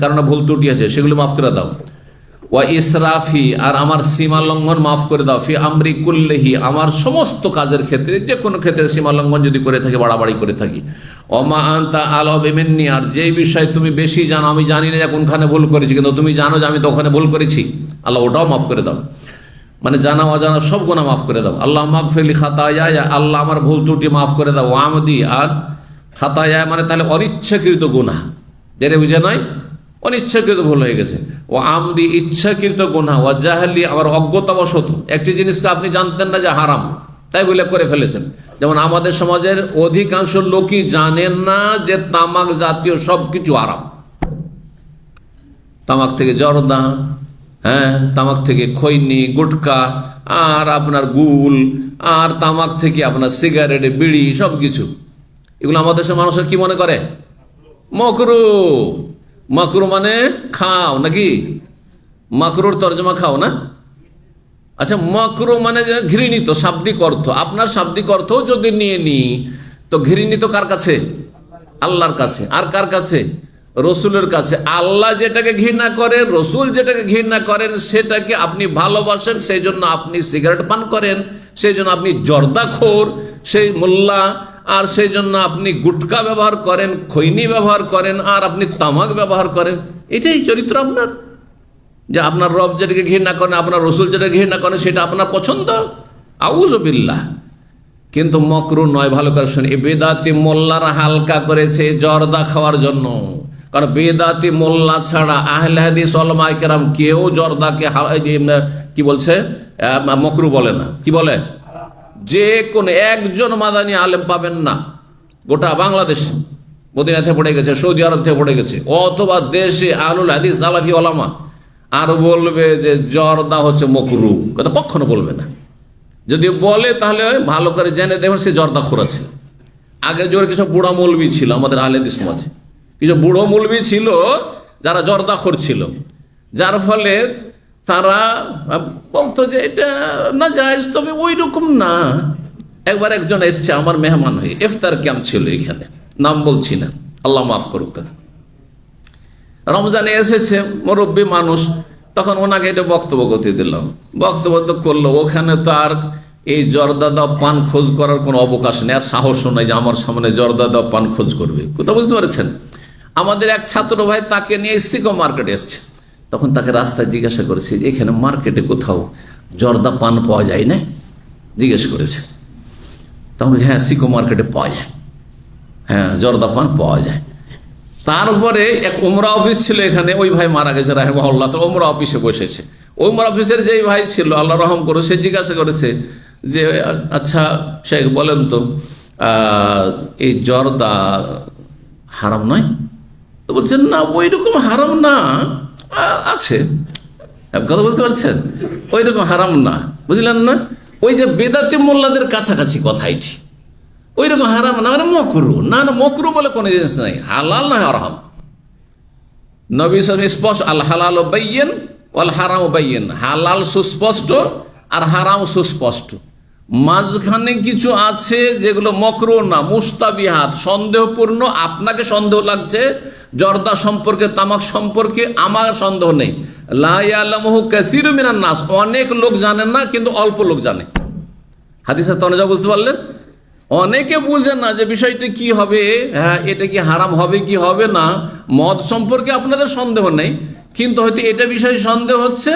কারণে ভুল ত্রুটি আছে, সেগুলো মাফ করে দাও, ওয়া ইসরাফি, আর আমার সীমা লঙ্ঘন মাফ করে দাও, ফি আমরি কুল্লিহি, আমার সমস্ত কাজের ক্ষেত্রে, যে কোনো ক্ষেত্রে সীমা লঙ্ঘন যদি করে থাকি, বাড়াবাড়ি করে থাকি, ওমা আনতা আ'লামু মিন্নি, আর যেই বিষয়ে তুমি বেশি জানো, আমি জানি না যে কোনখানে ভুল করেছি, কিন্তু তুমি জানো যে আমি তো ওখানে ভুল করেছি, আল্লাহ ওটাও মাফ করে দাও। মানে জানা অজানা সব গুনাহ মাফ করে দাও। আল্লাহ মাগফিরলি খাতায়া, আল্লাহ আমার ভুল ত্রুটি মাফ করে দাও। আমদি, আর খাতায়া মানে তাহলে অনিচ্ছাকৃত গুনাহ, জেনে বুঝে নয়, অনিচ্ছাকৃত ভুল হয়ে গেছে। ও আমদি, ইচ্ছাকৃত গুনাহ, ও জাহলি, আবার অজ্ঞতাবশত, একটি জিনিসকে আপনি জানতেন না যে হারাম, তাই বলে করে ফেলেছেন। যেমন আমাদের সমাজের অধিকাংশ লোকই জানেন না যে তামাক জাতীয় সব কিছু হারাম। তামাক থেকে জর্দা, তামাক থেকে খৈনি, গুটকা, আর আপনার গুল, আর তামাক থেকে আপনার সিগারেট, বিড়ি, সব কিছু, এগুলো আমাদের দেশের মানুষের কি মনে করে? মাকরুহ। মাকরুহ মানে খাও নাকি? মাকরুর তর্জমা খাও না? আচ্ছা, মাকরুহ মানে যে ঘৃণিত, শাব্দিক অর্থ। আপনার শাব্দিক অর্থ যদি নিয়ে নি, তো ঘৃণিত কার কাছে? আল্লাহর কাছে। আর কার কাছে? রসুলের কাছে। আল্লাহ যেটাকে ঘৃণা করেন, রসুল যেটাকে ঘৃণা করেন, সেটাকে আপনি ভালোবাসেন, সেই জন্য আপনি সিগারেট পান করেন, সেই জন্য আপনি জর্দাখোর, সেই মোল্লা, আর সেই জন্য আপনি গুটকা ব্যবহার করেন, খৈনি ব্যবহার করেন, আর আপনি তামাক ব্যবহার করেন। এটাই চরিত্র আপনার, যে আপনার রব যেটাকে ঘৃণা করেন, আপনার রসুল যেটা ঘৃণা করেন, সেটা আপনার পছন্দ। আউযু বিল্লাহ। কিন্তু মাকরুহ নয়। ভালো করে শুনি, বেদাতি মোল্লারা হালকা করেছে জর্দা খাওয়ার জন্য, কারণ বেদাতি মোল্লা ছাড়া আহলে হাদিস উলামায়ে কেরাম কেউ জর্দাকে কি বলছে? মাকরুহ বলে না। কি বলে? যে কোনো একজন মাদানী আলেম পাবেন না গোটা বাংলাদেশ, মদিনা থেকে পড়ে গেছে, সৌদি আরব থেকে পড়ে গেছে, অথবা দেশে আহলুল হাদিস সালাফি ওলামা, আর বলবে যে জর্দা হচ্ছে মাকরুহ, কথা কখনো বলবে না। যদি বলে তাহলে ভালো করে জেনে দেখবেন সে জর্দাখোর আছে। আগে জোরে কিছু বুড়া মৌলবি ছিল আমাদের আহলে হাদিস সমাজে, কিছু বুড়ো মৌলবি ছিল যারা জর্দাখোর ছিল, যার ফলে তারা বলতো যে এটা না জায়েজ, তবে ওই রকম না। একবার একজন এসছে আমার মেহমান হয়ে, ইফতার ক্যাম্প ছিল এখানে, নাম বলছি না, আল্লাহ মাফ করুক তাকে। রমজানে এসেছে, মুরব্বী মানুষ, তখন ওনাকে এটা বক্তব্য করতে দিলাম। বক্তব্য তো করলো, ওখানে তো আর এই জর্দাদা পান খোঁজ করার কোনো অবকাশ নেই, আর সাহসও নাই যে আমার সামনে জর্দাদা পান খোঁজ করবে। কোথাও বুঝতে পারছেন? আমাদের এক ছাত্র ভাই তাকে নিয়ে সিকো মার্কেটে এসছে, তখন তাকে রাস্তায় জিজ্ঞাসা করেছে যে এখানে মার্কেটে কোথাও জর্দা পান পাওয়া যায় না, জিজ্ঞেস করেছে। তখন হ্যাঁ সিকো মার্কেটে পাওয়া যায়, হ্যাঁ জর্দা পান পাওয়া যায়। তারপরে এক উমরা অফিস ছিল এখানে, ওই ভাই মারা গেছে রাহিমাহুল্লাহ, তো উমরা অফিসে বসেছে। ওই উমরা অফিসের যেই ভাই ছিল, আল্লাহ রহম করে, সে জিজ্ঞাসা করেছে যে আচ্ছা শেখ বলেন তো এই জর্দা হারাম নয়? তো বলছেন না ওই রকম হারাম না, আছে। কথা বুঝতে পারছেন? ওই রকম হারাম না, বুঝলেন না? ওই যে বেদাতি মোল্লাদের কাছাকাছি কথা এটি, ওই রকম হারাম না মানে মকরু না, না মকরু বলে কোনো জিনিস নাই, হালাল না হারাম। নবী স্পষ্ট, আল হালাল বাইয়িন ওয়াল হারাম বাইয়িন, হালাল সুস্পষ্ট আর হারাম সুস্পষ্ট। মাঝখানে কিছু আছে যেগুলো মকরু না, মুস্তাবিহাত, সন্দেহপূর্ণ। আপনাকে সন্দেহ লাগছে জর্দা সম্পর্কে, তামাক সম্পর্কে, আমার সন্দেহ নেই। লা ইয়ালামুহু কাসীরুম মিনান নাস, অনেক লোক জানেন না, কিন্তু অল্প লোক জানে। হাদিসের তরজমা বুঝতে পারলেন? অনেকে বুঝে না যে বিষয়টি কি হবে, হ্যাঁ এটা কি হারাম হবে কি হবে না। মদ সম্পর্কে আপনাদের সন্দেহ নেই, কিন্তু হয়তো এটা বিষয়ে সন্দেহ হচ্ছে।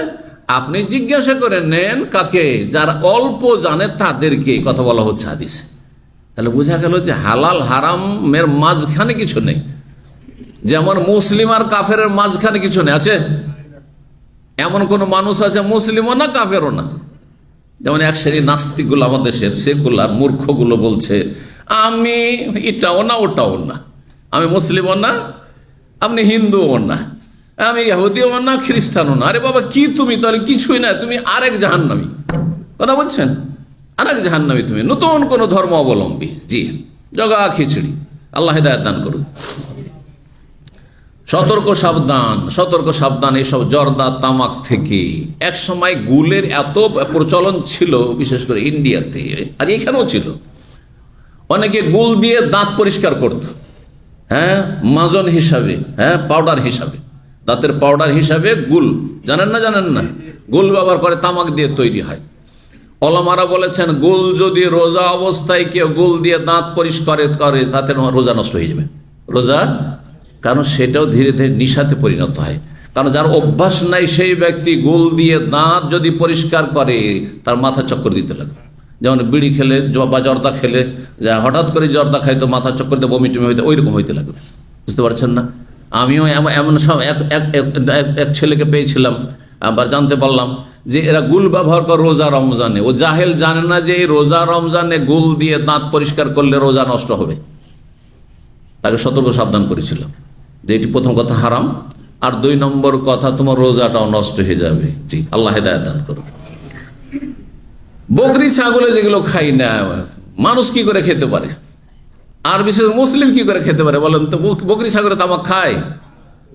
আপনি জিজ্ঞাসা করে নেন কাকে, যারা অল্প জানে তাদেরকে কথা বলা হচ্ছে হাদিসে। তাহলে বোঝা গেল যে হালাল হারামের মাঝখানে কিছু নেই, যেমন মুসলিম আর কাফেরের মাঝখানে কিছু নেই। আছে এমন কোন মানুষ আছে মুসলিমও না কাফেরও না? যেমন এক শ্রেণী নাস্তিকগুলো আমাদের দেশের সেকুলার মূর্খগুলো বলছে আমি এটাও না ওটাও না, আমি মুসলিমও না, আপনি হিন্দুও না, আমি ইহুদিও না, খ্রিস্টানও না। আরে বাবা কি তুমি তাহলে? কিছুই না, তুমি আরেক জাহান্নামী। কথা বলছেন? আরেক জাহান্নামী তুমি, নতুন কোন ধর্ম অবলম্বী। জি, জগা খিচড়ি। আল্লাহ হিদায়াত দান করুন। সতর্ক সাবধান, সতর্ক সাবধান এইসব জর্দা তামাক থেকে। এক সময় গুলের এত প্রচলন ছিল, বিশেষ করে ইন্ডিয়াতে, আর এখানেও ছিল। অনেকে গুল দিয়ে দাঁত পরিষ্কার করত, হ্যাঁ মাজন হিসাবে, হ্যাঁ পাউডার হিসাবে, দাঁতের পাউডার হিসাবে গুল। জানেন না? জানেন না? গুল ব্যবহার করে, তামাক দিয়ে তৈরি হয়। ওলামারা বলেছেন গুল যদি রোজা অবস্থায় কেউ গুল দিয়ে দাঁত পরিষ্কার করে তাতে রোজা নষ্ট হয়ে যাবে, রোজা। কারণ সেটাও ধীরে ধীরে নিশাতে পরিণত হয়। কারণ যার অভ্যাস নাই সেই ব্যক্তি গুল দিয়ে দাঁত যদি পরিষ্কার করে তার মাথা চক্কর দিতে লাগবে। যেমন বিড়ি খেলে বা জর্দা খেলে, হঠাৎ করে জর্দা খাইতো মাথা চক্কর দিয়ে বমি টমি হইতে, ওই রকম হইতে লাগবে। বুঝতে পারছেন না? আমিও এমন সব এক ছেলেকে পেয়েছিলাম, আবার জানতে পারলাম যে এরা গুল ব্যবহার করে রোজা রমজানে। ও জাহেল, জানে না যে এই রোজা রমজানে গুল দিয়ে দাঁত পরিষ্কার করলে রোজা নষ্ট হবে। তাকে সতর্ক সাবধান করেছিলাম যে এটি প্রথম কথা হারাম, আর 2 নম্বর কথা তোমার রোজাটাও নষ্ট হয়ে যাবে। জি, আল্লাহ হিদায়াত দান করুন। বকরি ছাগলে যেগুলো খাই না, মানুষ কি করে খেতে পারে, আর বিশেষ মুসলিম কি করে খেতে পারে বলেন তো? বকরি ছাগলে তামাক খায়?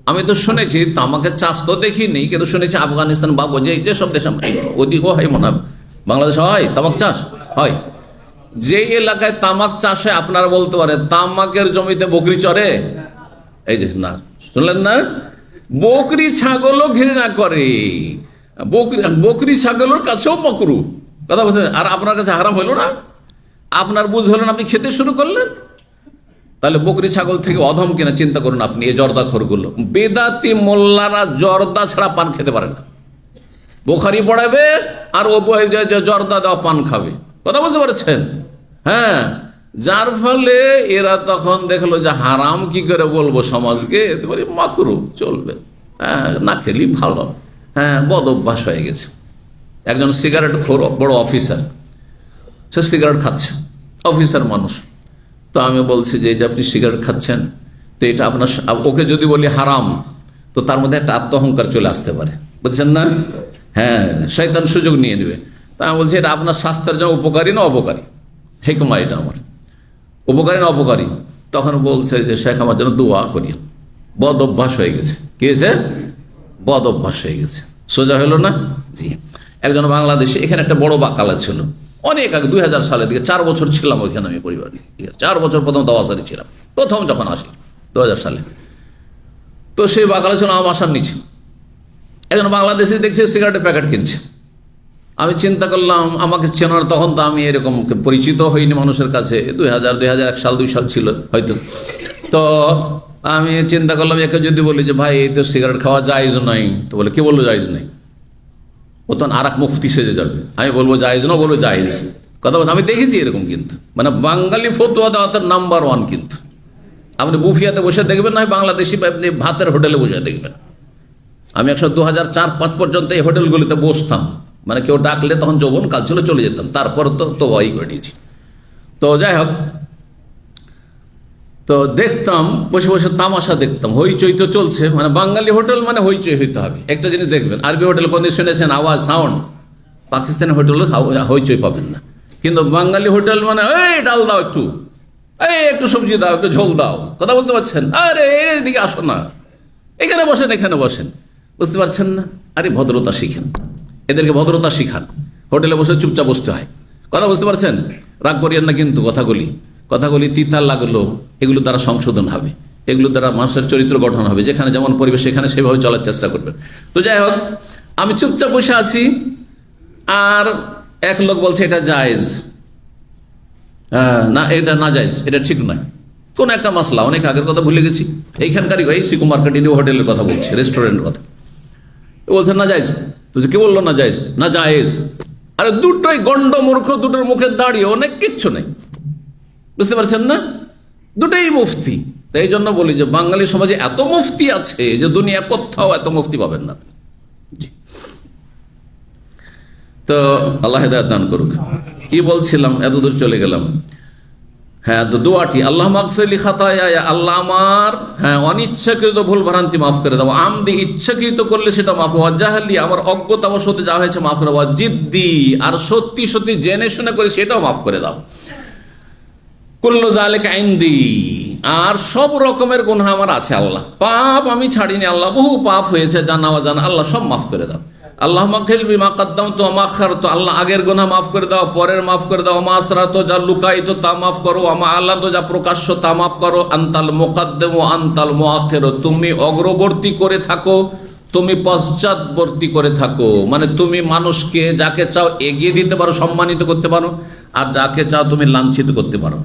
আমি তো শুনেছি, তামাকের চাষ তো দেখিনি, কিন্তু শুনেছি আফগানিস্তান বা যেসব দেশ, ওদিকেও হয় মনে হয়, বাংলাদেশে হয় তামাক চাষ হয়। যে এলাকায় তামাক চাষ হয় আপনারা বলতে পারেন তামাকের জমিতে বকরি চড়ে? এই যে না, শুনলেন না? বকরি ছাগলও ঘৃণা করে, বকরি ছাগলের কাছেও মকরু। কথা বলছেন? আর আপনার কাছে হারাম হইল না? আপনার বুঝ হলো না, আপনি খেতে শুরু করলেন। তাহলে বকরি ছাগল থেকে অধম কিনা চিন্তা করুন আপনি। এই জর্দাখোরগুলো, বেদাতি মোল্লারা জর্দা ছাড়া পান খেতে পারে না। বোখারি পড়াবে আর ও জর্দা দেওয়া পান খাবে। কথা বুঝতে পারছেন? হ্যাঁ, যার ফলে এরা তখন দেখলো যে হারাম কি করে বলবো সমাজকে, মাকরু চলবে, হ্যাঁ না খেলি ভালো, হ্যাঁ বদ অভ্যাস হয়ে গেছে। একজন সিগারেট খোর বড় অফিসার, সে সিগারেট খাচ্ছে, অফিসার মানুষ। তো আমি বলছি যে আপনি সিগারেট খাচ্ছেন, তো এটা আপনার, ওকে যদি বলি হারাম তো তার মধ্যে একটা আত্মহংকার চলে আসতে পারে, বুঝছেন না? হ্যাঁ, শয়তান সুযোগ নিয়ে নেবে। তা আমি বলছি এটা আপনার স্বাস্থ্যের জন্য উপকারী না অপকারী? হেকমা এটা আমার, উপকারী না অপকারী? তখন বলছে যে শেখ আমার জন্য দোয়া করি, বদ অভ্যাস হয়ে গেছে। কি হয়েছে? বদ অভ্যাস হয়ে গেছে। সোজা হলো না? জি। একজন বাংলাদেশে এখানে একটা বড় বাকালা ছিল অনেক আগে, 2000 সালের দিকে। 4 বছর ছিলাম ওইখানে আমি পরিবার নিয়ে। 4 বছর প্রথম দাওয়াসারি ছিলাম, প্রথম যখন আসি 2000 সালে। তো সেই বাকালা ছিল আমার বাসার নিচে। একজন বাংলাদেশি দেখছি সিগারেটের প্যাকেট কিনছে। আমি চিন্তা করলাম আমাকে চেনার, তখন তো আমি এরকম পরিচিত হইনি মানুষের কাছে, 2001 সাল 2 সাল ছিল হয়তো। তো আমি চিন্তা করলাম একে যদি বলি যে ভাই এই তো সিগারেট খাওয়া জায়েজ নাই, তো বলে কে বললো জায়েজ নাই? ও তখন আর এক মুফতি সেজে যাবে। আমি বলবো জায়েজ না, বলবো জায়েজ। কথা বলতে আমি দেখেছি এরকম, কিন্তু মানে বাঙালি ফতুয়া দেওয়াতে নাম্বার 1। কিন্তু আপনি বুফিয়াতে বসে দেখবেন, না বাংলাদেশি আপনি ভাতের হোটেলে বসে দেখবেন। আমি 2004-05 পর্যন্ত এই হোটেলগুলিতে বসতাম, মানে কেউ ডাকলে তখন যৌবন কাল ছিল চলে যেতাম, তারপর তো ওয়াই করে নিয়েছি। তো যাই হোক, তো দেখতাম বসে বসে তামাশা দেখতাম, হইচই তো চলছে। মানে বাঙালি হোটেল মানে হইচই হইতে হবে। একটা জিনিস দেখবেন, আরবি হোটেল কোনদিন শুনেছেন আওয়াজ সাউন্ড? পাকিস্তানি হোটেল হইচই পাবেন না, কিন্তু বাঙালি হোটেল মানে এই ডাল দাও একটু, এই একটু সবজি দাও, একটু ঝোল দাও। কথা বলতে পারছেন? আরে এদিকে আসো না, এখানে বসেন, এখানে বসেন। বুঝতে পারছেন না? আরে ভদ্রতা শিখেন, এদেরকে ভদ্রতা শিখান। হোটেলে বসে চুপচাপ বসতে হয়। কথা বুঝতে পারছেন? রাগ করিয়েন না কিন্তু। কথাগুলি তিতা লাগলো, এগুলো দ্বারা সংশোধন হবে, এগুলো দ্বারা মানুষের চরিত্র গঠন হবে। যেখানে যেমন পরিবেশ সেখানে সেভাবে চলার চেষ্টা করবেন। তো যাই হোক, আমি চুপচাপ বসে আছি, আর এক লোক বলছে এটা জায়েজ। না, এটা না জায়েজ, এটা ঠিক নয়। কোন একটা মাসলা, অনেক আগের কথা ভুলে গেছি। এইখানকারই এই সিকু মার্কেট হোটেলের কথা বলছে, রেস্টুরেন্টের কথা বলছে না জায়েজ। তো কে বললো না জায়েজ? না জায়েজ। আরে দুটোই গন্ড মূর্খ, দুটোর মুখে দাঁড়িয়ে অনেক কিচ্ছু নেই। বুঝতে পারছেন না? দুটোই মুফতি। তাই এই জন্য বলি যে বাঙালি সমাজে এত মুফতি আছে যে দুনিয়া কোথাও এত মুফতি পাবেন না। তো আল্লাহ হেদায়েত দান করুক। কি বলছিলাম, এতদূর চলে গেলাম। হ্যাঁ, তো দোয়াটি আল্লাহ মাগফিরলি খাতায়া, আল্লাহ আমার অনিচ্ছাকৃত ভুল ভ্রান্তি মাফ করে দাও। আমদি ইচ্ছাকৃত করলে সেটা মাফ হওয়া, জাহালি আমার অজ্ঞতাবশত যা হয়েছে মাফ করে দেওয়া, জিদ্দি আর সত্যি সত্যি জেনে শুনে করে সেটাও মাফ করে দাও। কুল্লু যালিকা ইনদি, আর সব রকমের গুনাহ আমার আছে আল্লাহ, পাপ আমি ছাড়িনি আল্লাহ, বহু পাপ হয়েছে জানা অজানা, আল্লাহ সব মাফ করে দাও। আল্লাহ মাগফির বিমা কাদ্দামতু ওয়া মা আখারতু, আল্লাহ আগের গুনাহ মাফ করে দাও, পরের মাফ করে দাও। মা আসরাতু, যা লুকায়িত তা মাফ করো। মা আলানতু, যা প্রকাশ্য তা মাফ করো। আনতাল মুকাদ্দিম ওয়া আনতাল মুআখির, তুমি অগ্রবর্তী করে থাকো, তুমি পশ্চাৎবর্তী করে থাকো। মানে তুমি মানুষকে যাকে চাও এগিয়ে দিতে পারো, সম্মানিত করতে পারো, আর যাকে চাও তুমি লাঞ্ছিত করতে পারো।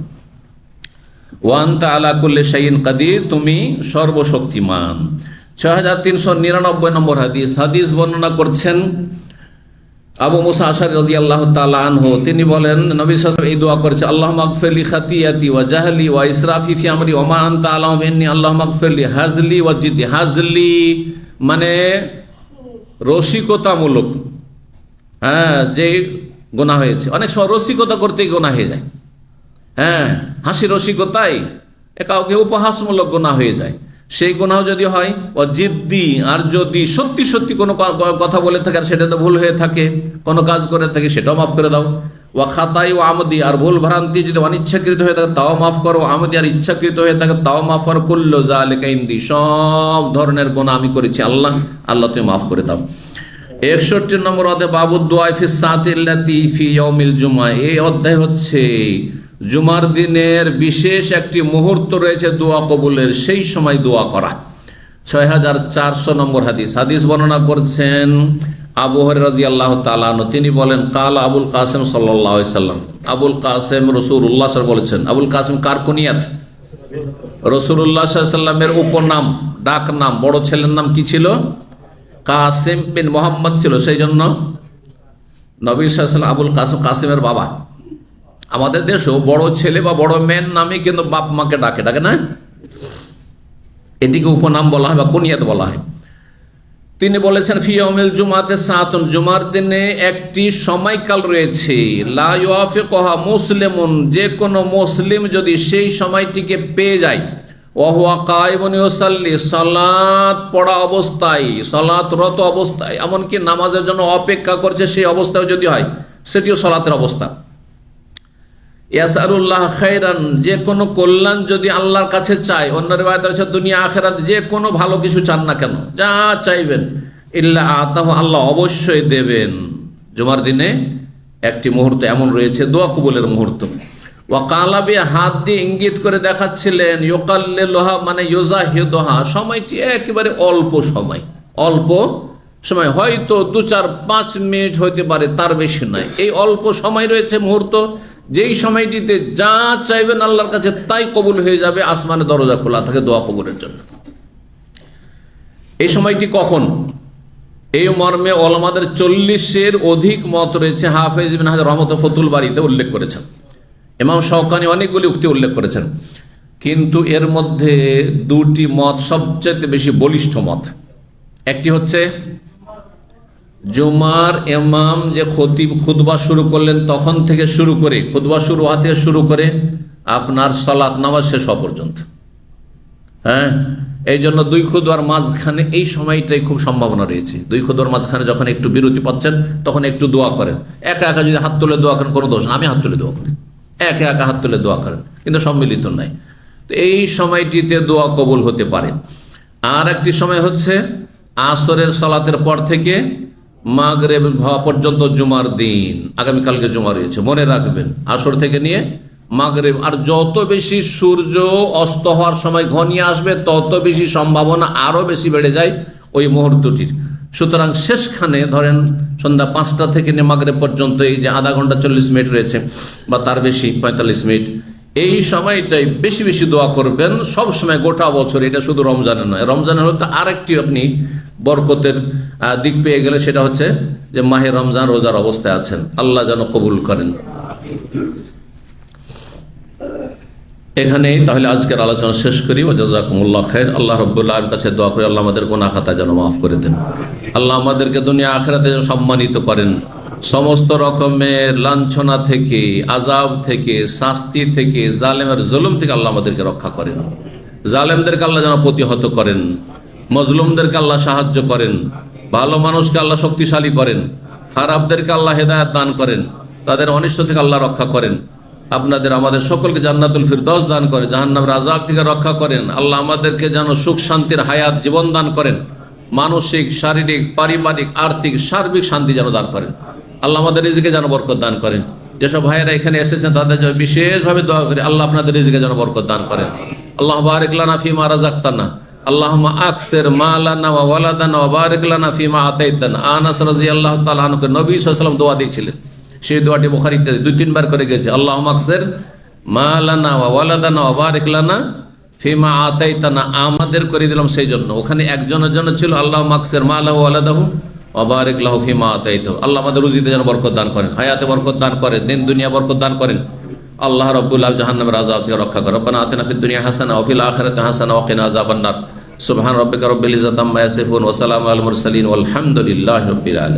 ওয়া আনতা আলা কুল্লি শাইইন কাদির, তুমি সর্বশক্তিমান। 6399 নম্বর হাদিস বর্ণনা করছেন আবু মুসা আশআরী রাদিয়াল্লাহু তাআলা আনহু। তিনি বলেন নবী সাল্লাল্লাহু আলাইহি ওয়াসাল্লাম এই দোয়া করেছে, আল্লাহুম্মা আগফিরলি খাতিয়াতি ওয়া জাহলি ওয়া ইসরাফি ফি আমরি ওয়া মা আনতা আ'লামু মিন্নি, আল্লাহুম্মা আগফিরলি হাজলি ওয়া জিদ্দি। হাজলি মানে রসিকতামূলক, যে গুনাহ হয়েছে। অনেক সময় রসিকতা করতেই গুনাহ হয়ে যায়। হাসি রসিকতাই কাউকে উপহাসমূলক গুনাহ হয়ে যায়, সেই গুনাহ যদি হয়। ও জিদ্দি, আর যদি সত্যি সত্যি কোনো কথা বলে থাকে আর সেটা তো ভুল হয়ে থাকে, কোনো কাজ করে থাকে, সেটাও মাফ করে দাও। ওয়া খাতাই ও আমদি, আর ভুল ভ্রান্তি যদি অনিচ্ছাকৃত হয়ে থাকে তাও মাফ করো। আমদি, আর ইচ্ছাকৃত হয়ে থাকে তাও মাফ করো। কুল্লু যালিকা ইনদি, সব ধরনের গুনাহ আমি করেছি আল্লাহ, আল্লাহ তুমি মাফ করে দাও। 61 নম্বর অধ্যায় বাবু দুআ ফি সাআতিল্লাতি ফি ইয়াউমিল জুমআ। এই অধ্যায় হচ্ছে জুমার দিনের বিশেষ একটি মুহূর্ত রয়েছে দোয়া কবুলের, সেই সময় দোয়া করা। 6400 নম্বর হাদিস বর্ণনা করছেন আবু হুরায়রা রাদিয়াল্লাহু তাআলা আনহু। তিনি বলেন কাল আবুল কাসেম সাল্লাল্লাহু আলাইহি সাল্লাম, আবুল কাসেম রাসূলুল্লাহ সাল্লাল্লাহু আলাইহি বলেছেন। আবুল কাসেম কার কুনিয়াত? রাসূলুল্লাহ সাল্লাল্লাহু আলাইহি সাল্লামের উপনাম, ডাক নাম। বড় ছেলের নাম কি ছিল? কাসেম বিন মুহাম্মদ ছিল, সেই জন্য নবী সাল্লাল্লাহু আলাইহি সাল্লাম আবুল কাসেম, কাসেমের বাবা। আমাদের দেশেও বড় ছেলে বা বড় মেয়ের নামে কিন্তু বাপ মাকে ডাকে না, এটিকে উপনাম বলা হয় বা কুনিয়াত বলা হয়। তিনি বলেছেন ফি ইয়াউমিল জুমাতে সাআতুন, জুমার দিনে একটি সময়কাল রয়েছে। লা ইউআফিকুহা মুসলিমুন, যে কোনো মুসলিম যদি সেই সময়টিকে পেয়ে যায়, ওয়া হুয়া কায়িমুন ইউসাল্লি, সালাত পড়া অবস্থায়, সালাতরত অবস্থায়, এমনকি নামাজের জন্য অপেক্ষা করছে সেই অবস্থায় যদি হয়, সেটিও সালাতের অবস্থা। ইয়াসআলুল্লাহ খায়রান, যে কোনো কল্যাণ যদি আল্লাহর কাছে চায়, অন্য রিওয়ায়াতে আছে দুনিয়া আখিরাত, যে কোনো ভালো কিছু চান না কেন, যা চাইবেন ইল্লা আতাহু, আল্লাহ অবশ্যই দেবেন। জুমার দিনে একটি মুহূর্ত এমন রয়েছে দোয়া কবুলের মুহূর্ত। ওয়াকালাবি, হাত দিয়ে ইঙ্গিত করে দেখাচ্ছিলেন, ইউকাল্লিলুহা মানে ইউজাহিদুহা, সময়টি একেবারে অল্প সময়, অল্প সময়, হয়তো 2-4-5 মিনিট হইতে পারে, তার বেশি নয়। এই অল্প সময় রয়েছে মুহূর্ত, যেই সময়টিতে যা চাইবেন আল্লাহর কাছে তাই কবুল হয়ে যাবে। আসমানে দরজা খোলা থাকে দোয়া কবুলের জন্য। এই সময়টি কখন? এই মর্মে ওলামাদের 40-এর অধিক মত রয়েছে। হাফেজ ইবনে হাজার রহমতুল্লাহ ফতুল বারীতে উল্লেখ করেছেন, ইমাম শাওকানি অনেকগুলি উক্তি উল্লেখ করেছেন, কিন্তু এর মধ্যে দুটি মত সবচেয়ে বেশি বলিষ্ঠ মত। একটি হচ্ছে জুমার ইমাম যে খতিব খুতবা শুরু করলেন তখন থেকে শুরু করে, খুতবা শুরু হতে শুরু করে আপনার সালাত নামাজ শেষ হওয়া পর্যন্ত। হ্যাঁ, এই জন্য 2 খুতবার মাঝখানে এই সময়টাই খুব সম্ভাবনা রয়েছে। 2 খুতবার মাঝখানে যখন একটু বিরতি পাচ্ছেন তখন একটু দোয়া করেন। একা একা যদি হাত তুলে দোয়া করেন কোনো দোষ না, আমি হাত তুলে দোয়া করি, একা একা হাত তুলে দোয়া করেন, কিন্তু সম্মিলিত নাই। তো এই সময়টিতে দোয়া কবুল হতে পারে। আর একটি সময় হচ্ছে আসরের সালাতের পর থেকে মাগরিব হওয়া পর্যন্ত জুমার দিন। আগামীকালকে জুমা রয়েছে, মনে রাখবেন, আসর থেকে নিয়ে মাগরিব। আর যত বেশি সূর্য অস্ত হওয়ার সময় ঘনিয়ে আসবে তত বেশি সম্ভাবনা আরো বেশি বেড়ে যায় ওই মুহূর্তটির। সুতরাং শেষখানে ধরেন সন্ধ্যা 5টা থেকে নিয়ে মাগরিব পর্যন্ত এই যে আধা ঘন্টা 40 মিনিট রয়েছে বা তার বেশি 45 মিনিট, এই সময়টাই বেশি বেশি দোয়া করবেন সব সময়, গোটা বছর। এটা শুধু রমজানে নয়, রমজানের হতে আরেকটি আপনি বরকতের দিক পেয়ে গেলে সেটা হচ্ছে যে মাহে রমজান রোজার অবস্থায় আছেন, আল্লাহ যেন কবুল করেন। এখানেই তাহলে আজকের আলোচনা শেষ করি। জাযাকুমুল্লাহ খাইর। আল্লাহ রাব্বুল আলামিনের কাছে দোয়া করি আল্লাহ আমাদের গুনাহ খাতা যেন মাফ করে দেন, আল্লাহ আমাদেরকে দুনিয়া আখিরাতে যেন সম্মানিত করেন, সমস্ত রকমের লাঞ্ছনা থেকে, আযাব থেকে, শাস্তি থেকে, জালেমের জুলুম থেকে আল্লাহ আমাদেরকে রক্ষা করেন। জালেমদেরকে আল্লাহ যেন প্রতিহত করেন, মজলুমদেরকে আল্লাহ সাহায্য করেন, ভালো মানুষকে আল্লাহ শক্তিশালী করেন, খারাপদেরকে আল্লাহ হেদায়েত দান করেন, তাদের অনিষ্ট থেকে আল্লাহ রক্ষা করেন। আপনাদের আমাদের সকলকে জান্নাতুল ফিরদৌস দান করেন, জাহান্নামের আযাব থেকে রক্ষা করেন। আল্লাহ আমাদেরকে যেন সুখ শান্তির হায়াত জীবন দান করেন, মানসিক, শারীরিক, পারিবারিক, আর্থিক, সার্বিক শান্তি যেন দান করেন। আল্লাহ আমাদের রিজিকে যেন বরকত দান করেন। যেসব ভাইয়েরা এখানে এসেছেন তাদের জন্য বিশেষভাবে দোয়া করি আল্লাহ আপনাদের রিজিকে যেন বরকত দান করেন। আল্লাহ বারিক লানা ফিমা রাযাকতানা, আল্লাহুম্মা আকসির মালানা ওয়া ওয়ালাদানা ওয়া বারিক লানা ফিমা আতাইতানা। আনাস রাদিয়াল্লাহু তাআলা আনহু নবী সাল্লাল্লাহু আলাইহি ওয়াসাল্লাম দোয়া দিয়েছিলেন, সেই দোয়াটি বুখারীতে 2-3 বার করে গেছে। আল্লাহুম্মা আকসির মালানা ওয়া ওয়ালাদানা ওয়া বারিক লানা ফিমা আতাইতানা, আমাদের করে দিলাম সেই জন্য। ওখানে একজনের জন্য ছিল আল্লাহুম্মা আকসির মালাহু ওয়া ওয়ালাদাহু ওয়া বারিক লাহু ফিমা আতাইতাহু। আল্লাহ আমাদের রুজিতে যেন বরকত দান করেন, হায়াতে বরকত দান করেন, দিন দুনিয়া বরকত দান করেন। আল্লাহ রাব্বুল আলামিন জাহান্নামের আযাব থেকে রক্ষা করেন। রব্বানা আতিনা ফিদ দুনিয়া হাসানাহ ওয়া ফিল আখিরাতি হাসানাহ ওয়া কিনা আযাবান নার। সুবহান রাব্বিকা রাব্বিল ইজ্জাতি আম্মা ইয়াসিফুন ওয়া সালামুন আলাল মুরসালিন ওয়াল হামদুলিল্লাহি রাব্বিল আলামিন।